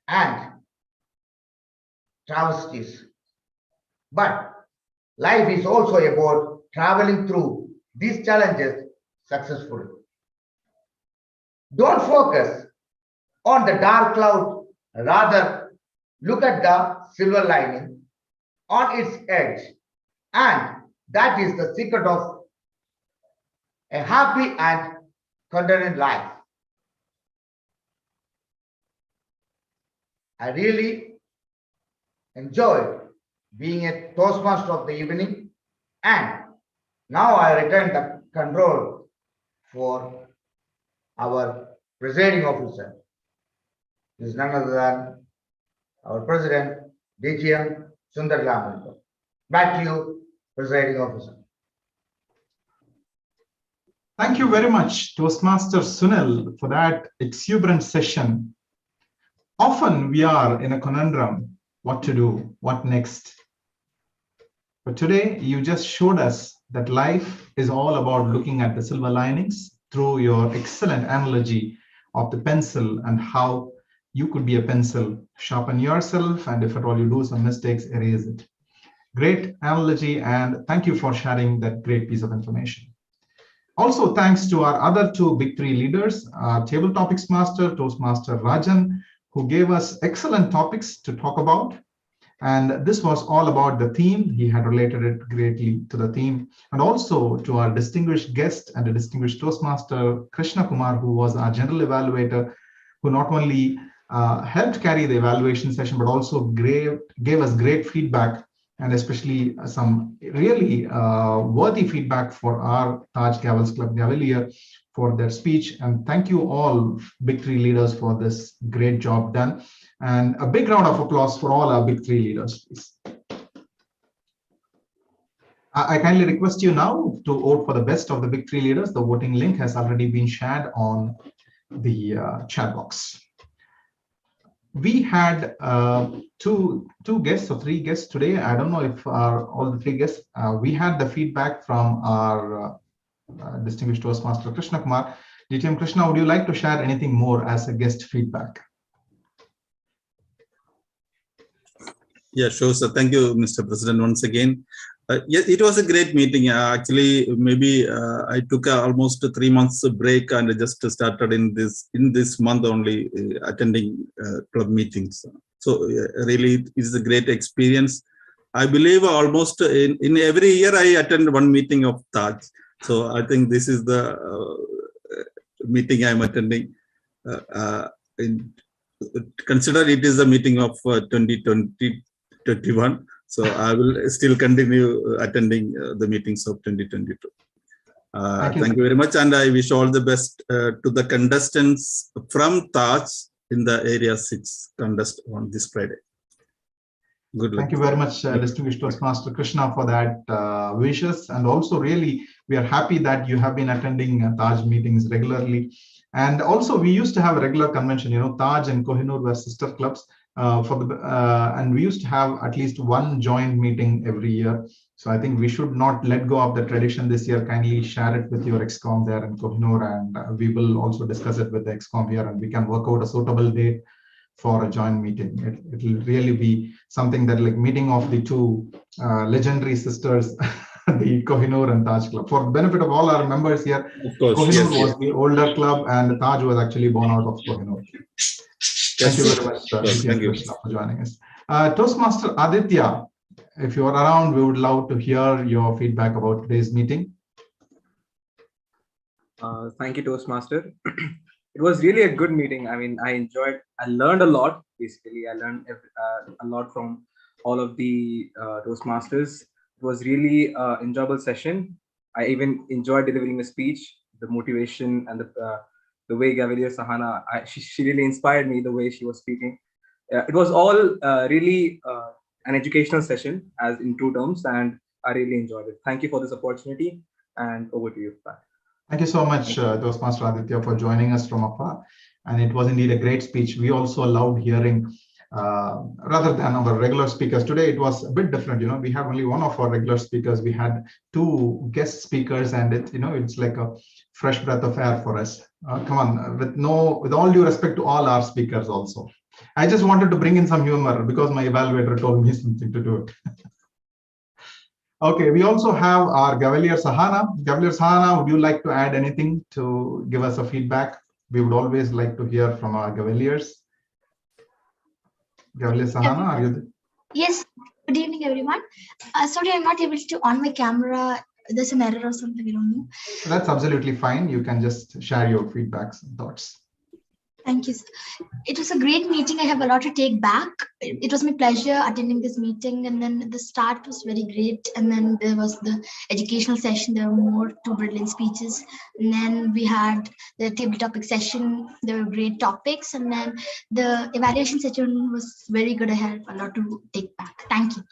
and travesties. But life is also about traveling through these challenges successfully. Don't focus on the dark cloud, rather look at the silver lining on its edge, and that is the secret of a happy and contented life. I really enjoyed being a Toastmaster of the evening, and now I return the control for our Presiding Officer. This is none other than our President, DTM Sunil. Back to you, Presiding Officer. Thank you very much, Toastmaster Sunil, for that exuberant session. Often we are in a conundrum, what to do, what next. But today you just showed us that life is all about looking at the silver linings through your excellent analogy of the pencil and how you could be a pencil, sharpen yourself, and if at all you do some mistakes, erase it. Great analogy, and thank you for sharing that great piece of information. Also, thanks to our other two Big Three leaders, our Table Topics Master, Toastmaster Rajan, who gave us excellent topics to talk about. And this was all about the theme. He had related it greatly to the theme. And also to our distinguished guest and the distinguished Toastmaster, Krishna Kumar, who was our general evaluator, who not only helped carry the evaluation session, but also gave us great feedback, and especially some really worthy feedback for our Taj Gavels Club Gavelier for their speech. And thank you all Big Three leaders for this great job done. And a big round of applause for all our Big Three leaders, please. I kindly request you now to vote for the best of the Big Three leaders. The voting link has already been shared on the chat box. We had two guests or three guests today. I don't know if all the three guests. We had the feedback from our distinguished Toastmaster Krishna Kumar. DTM Krishna, would you like to share anything more as a guest feedback? Yeah, sure, sir. Thank you, Mr. President, once again. Yes, it was a great meeting. Actually, maybe I took almost 3 months break and just started in this month only attending club meetings. So really, it is a great experience. I believe almost in every year I attend one meeting of Taj. So I think this is the meeting I'm attending. Consider it is a meeting of 2021. So I will still continue attending the meetings of 2022. Thank you very much. And I wish all the best to the contestants from Taj in the Area 6 contest on this Friday. Good luck. Thank you very much, distinguished Toastmaster Krishna, for that wishes. And also, really, we are happy that you have been attending Taj meetings regularly. And also, we used to have a regular convention. You know, Taj and Kohinoor were sister clubs. And we used to have at least one joint meeting every year. So I think we should not let go of the tradition this year. Kindly share it with your ExCom there in Kohinoor, and we will also discuss it with the ExCom here, and we can work out a suitable date for a joint meeting. It will really be something that, like, meeting of the two legendary sisters, the Kohinoor and Taj club. For the benefit of all our members here, of course, Kohinoor was the older club, and Taj was actually born out of Kohinoor. Thank you very much, Thank you for joining us. Toastmaster Aditya, if you are around, we would love to hear your feedback about today's meeting. Thank you, Toastmaster. It was really a good meeting. I mean, I learned a lot. Basically, I learned a lot from all of the Toastmasters. It was really an enjoyable session. I even enjoyed delivering a speech, the motivation and the way Gavalier Sahana, she really inspired me, the way she was speaking. It was all really an educational session, as in true terms, and I really enjoyed it. Thank you for this opportunity, and over to you. Bye. Thank you so much, Toastmaster Aditya, for joining us from afar. And it was indeed a great speech. We also loved hearing, rather than our regular speakers. Today, it was a bit different. You know, we have only one of our regular speakers. We had two guest speakers, and it's like a fresh breath of air for us. Come on, with all due respect to all our speakers also. I just wanted to bring in some humor because my evaluator told me something to do it. Okay, we also have our Gavalier Sahana. Gavalier Sahana, would you like to add anything to give us a feedback? We would always like to hear from our Gavaliers. Gavalier Sahana, are you there? Yes, good evening, everyone. Sorry, I'm not able to on my camera. There's an error or something, I don't know. That's absolutely fine. You can just share your feedbacks and thoughts. Thank you. It was a great meeting. I have a lot to take back. It was my pleasure attending this meeting, and then the start was very great. And then there was the educational session. There were two brilliant speeches. And then we had the table topic session. There were great topics. And then the evaluation session was very good. I had a lot to take back. Thank you.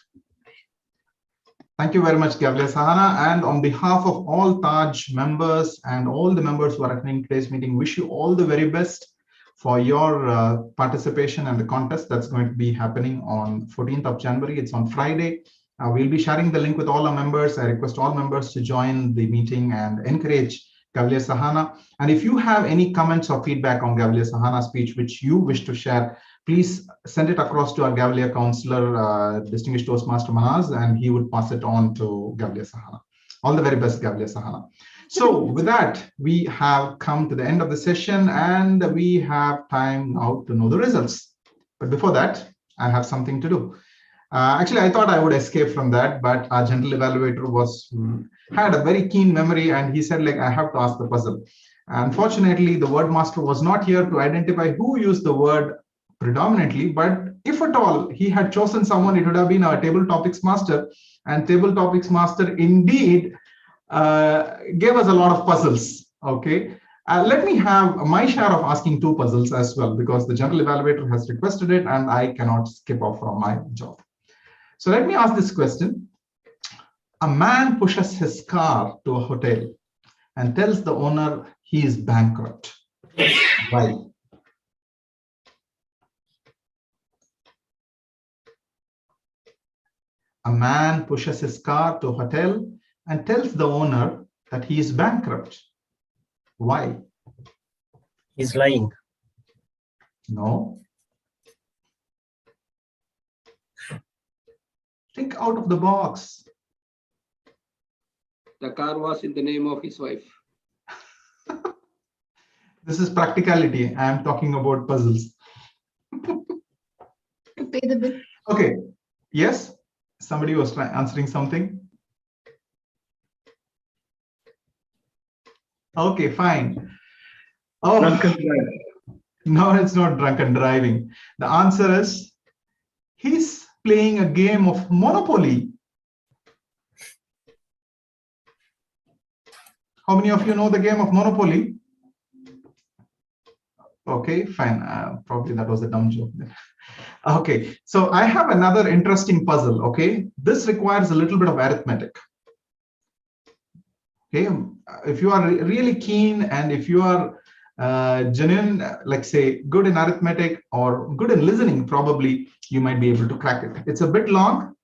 Thank you very much, Gavalier Sahana. And on behalf of all Taj members and all the members who are attending today's meeting, wish you all the very best for your participation and the contest that's going to be happening on 14th of January. It's on Friday. We'll be sharing the link with all our members. I request all members to join the meeting and encourage Gavalier Sahana. And if you have any comments or feedback on Gavalier Sahana's speech, which you wish to share, please send it across to our Gavalier counselor, distinguished Toastmaster Manaz, and he would pass it on to Gavalier Sahana. All the very best, Gavalier Sahana. So with that, we have come to the end of the session, and we have time now to know the results. But before that, I have something to do. Actually, I thought I would escape from that, but our general evaluator had a very keen memory, and he said, like, I have to ask the puzzle. Unfortunately, the word master was not here to identify who used the word predominantly, but if at all he had chosen someone, it would have been our table topics master, and table topics master indeed gave us a lot of puzzles. Okay, let me have my share of asking two puzzles as well, because the general evaluator has requested it and I cannot skip off from my job. So let me ask this question. A man pushes his car to a hotel and tells the owner he is bankrupt. Why? A man pushes his car to a hotel and tells the owner that he is bankrupt. Why? He's lying. No. Think out of the box. The car was in the name of his wife. This is practicality. I am talking about puzzles. To pay the bill. Okay. Yes? Somebody was answering something. Okay, fine. Oh, no, it's not drunken driving. The answer is he's playing a game of Monopoly. How many of you know the game of Monopoly? Okay, fine. Probably that was a dumb joke. Okay, so I have another interesting puzzle. Okay, this requires a little bit of arithmetic. Okay, if you are really keen and if you are genuine, like say good in arithmetic or good in listening, probably you might be able to crack it. It's a bit long.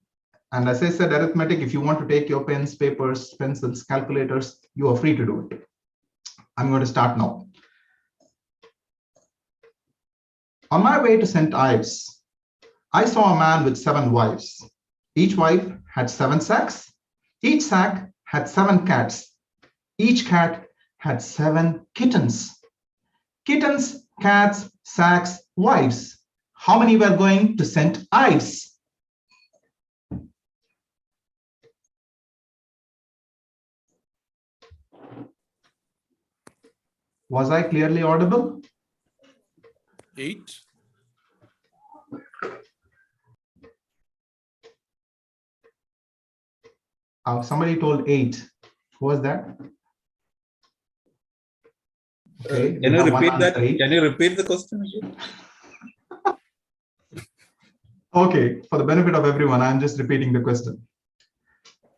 And as I said, arithmetic, if you want to take your pens, papers, pencils, calculators, you are free to do it. I'm going to start now. On my way to St. Ives, I saw a man with 7 wives. Each wife had 7 sacks. Each sack had 7 cats. Each cat had 7 kittens. Kittens, cats, sacks, wives. How many were going to St. Ives? Was I clearly audible? 8. Somebody told 8. Who was that? Okay, Can you repeat that? Can you repeat the question again? Okay, for the benefit of everyone, I'm just repeating the question.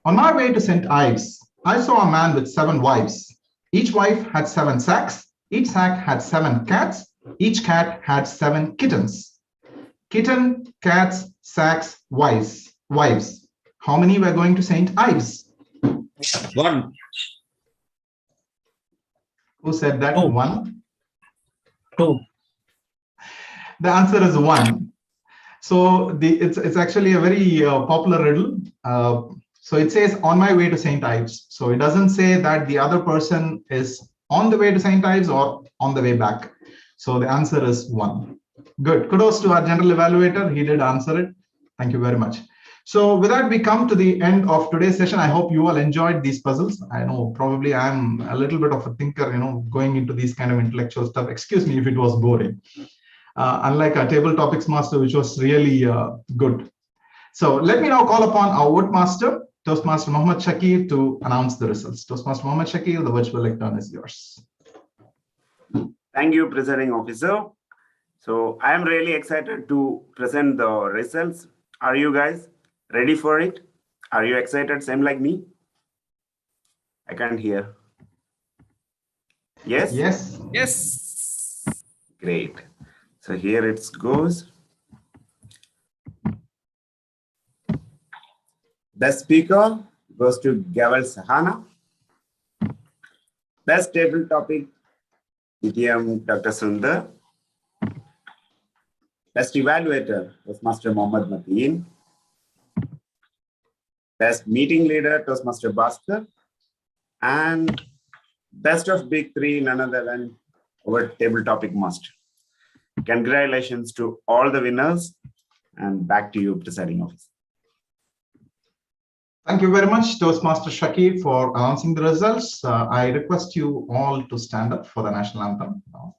On my way to St. Ives, I saw a man with 7 wives. Each wife had 7 sacks. Each sack had 7 cats. Each cat had 7 kittens. Kitten, cats, sacks, wives. How many were going to St. Ives? 1. Who said that? 1? 2. The answer is 1. So it's actually a very popular riddle. So it says on my way to St. Ives. So it doesn't say that the other person is on the way to St. Ives or on the way back. So the answer is 1. Good. Kudos to our general evaluator. He did answer it. Thank you very much. So with that, we come to the end of today's session. I hope you all enjoyed these puzzles. I know probably I'm a little bit of a thinker, going into these kind of intellectual stuff. Excuse me if it was boring. Unlike our table topics master, which was really good. So let me now call upon our vote master, Toastmaster Mohammed Shakir, to announce the results. Toastmaster Mohammed Shakir, the virtual lectern is yours. Thank you, Presiding Officer. So I am really excited to present the results. Are you guys ready for it? Are you excited, same like me? I can't hear. Yes? Yes. Yes. Great. So here it goes. Best speaker goes to Gavel Sahana. Best table topic, DTM Dr. Sundar. Best evaluator, Toastmaster Mohammed Mateen. Best meeting leader, Toastmaster Bhaskar. And best of big 3, none other than our table topic master. Congratulations to all the winners, and back to you, Presiding Officer. Thank you very much, Toastmaster Shakir, for announcing the results. I request you all to stand up for the national anthem now.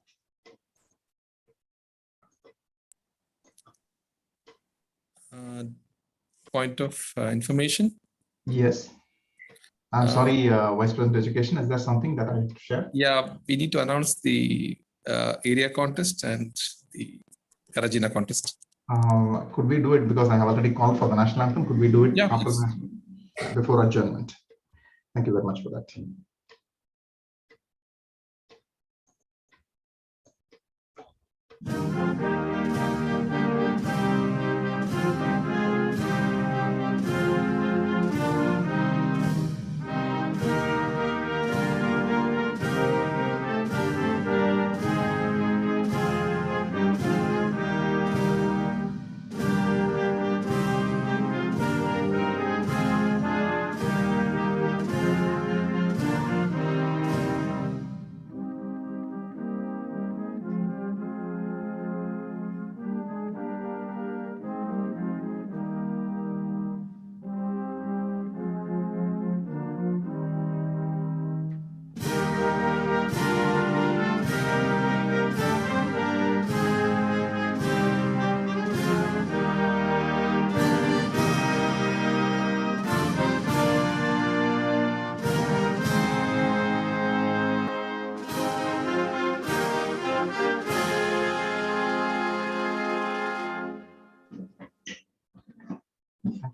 Point of information. Yes. I'm sorry, Vice President of Education. Is there something that I have to share? Yeah, we need to announce the area contest and the Karajina contest. Could we do it, because I have already called for the national anthem? Could we do it Yeah, after before adjournment? Thank you very much for that.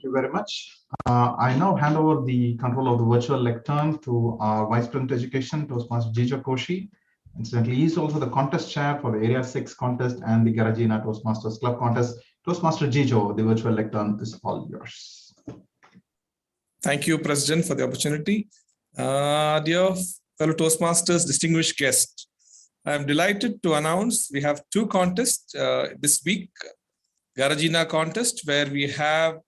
you very much. I now hand over the control of the virtual lectern to our Vice President Education, Toastmaster Jijo Koshi. Incidentally, he is also the contest chair for the Area 6 contest and the Garajina Toastmasters Club contest. Toastmaster Jijo, the virtual lectern is all yours. Thank you, President, for the opportunity. Dear fellow Toastmasters, distinguished guests, I am delighted to announce we have two contests this week. Garajina contest, where we have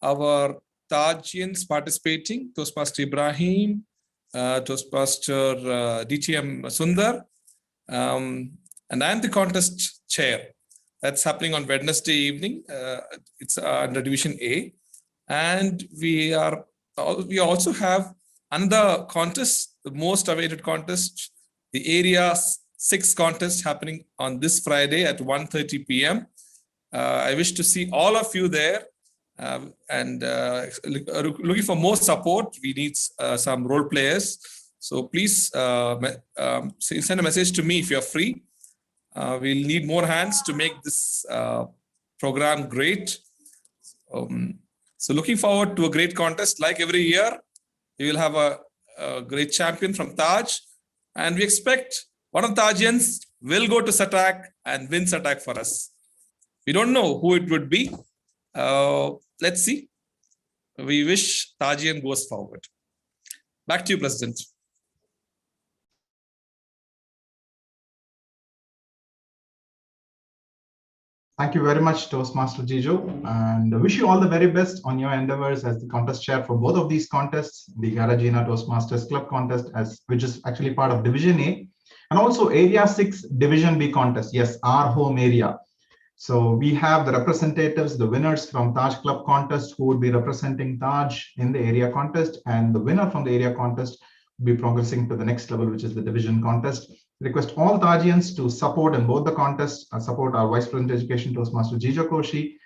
our Tajians participating, Toastmaster Ibrahim, Toastmaster DTM Sundar, and I am the contest chair. That's happening on Wednesday evening. It's under Division A. And we also have another contest, the most awaited contest, the Area 6 contest happening on this Friday at 1:30 p.m. I wish to see all of you there and looking for more support. We need some role players. So please send a message to me if you're free. We'll need more hands to make this program great. So looking forward to a great contest. Like every year, we will have a great champion from Taj. And we expect one of the Tajians will go to Satak and win Satak for us. We don't know who it would be. Let's see. We wish Tajian goes forward. Back to you, President. Thank you very much, Toastmaster Jijo, and I wish you all the very best on your endeavors as the contest chair for both of these contests, the Garajina Toastmasters Club contest, which is actually part of Division A, and also Area 6 Division B contest. Yes, our home area. So we have the representatives, the winners from Taj Club contest, who will be representing Taj in the area contest, and the winner from the area contest will be progressing to the next level, which is the division contest. Request all Tajians to support in both the contests, support our Vice President Education, Toastmaster Jijo Koshi,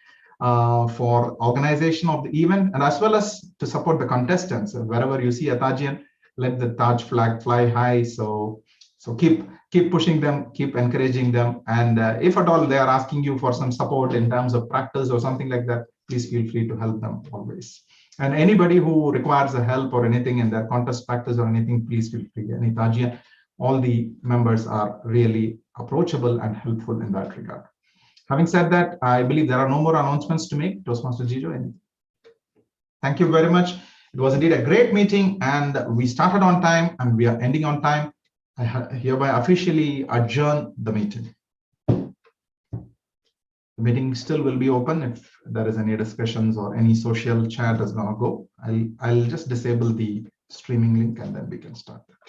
for organization of the event, and as well as to support the contestants. Wherever you see a Tajian, let the Taj flag fly high. So keep pushing them, keep encouraging them, and if at all they are asking you for some support in terms of practice or something like that, please feel free to help them always. And anybody who requires a help or anything in their contest practice or anything, please feel free. Any Tajian, all the members are really approachable and helpful in that regard. Having said that, I believe there are no more announcements to make. Toastmaster Jijo, thank you very much. It was indeed a great meeting, and we started on time and we are ending on time. I hereby officially adjourn the meeting. The meeting still will be open. If there is any discussions or any social chat does not go, I'll just disable the streaming link and then we can start.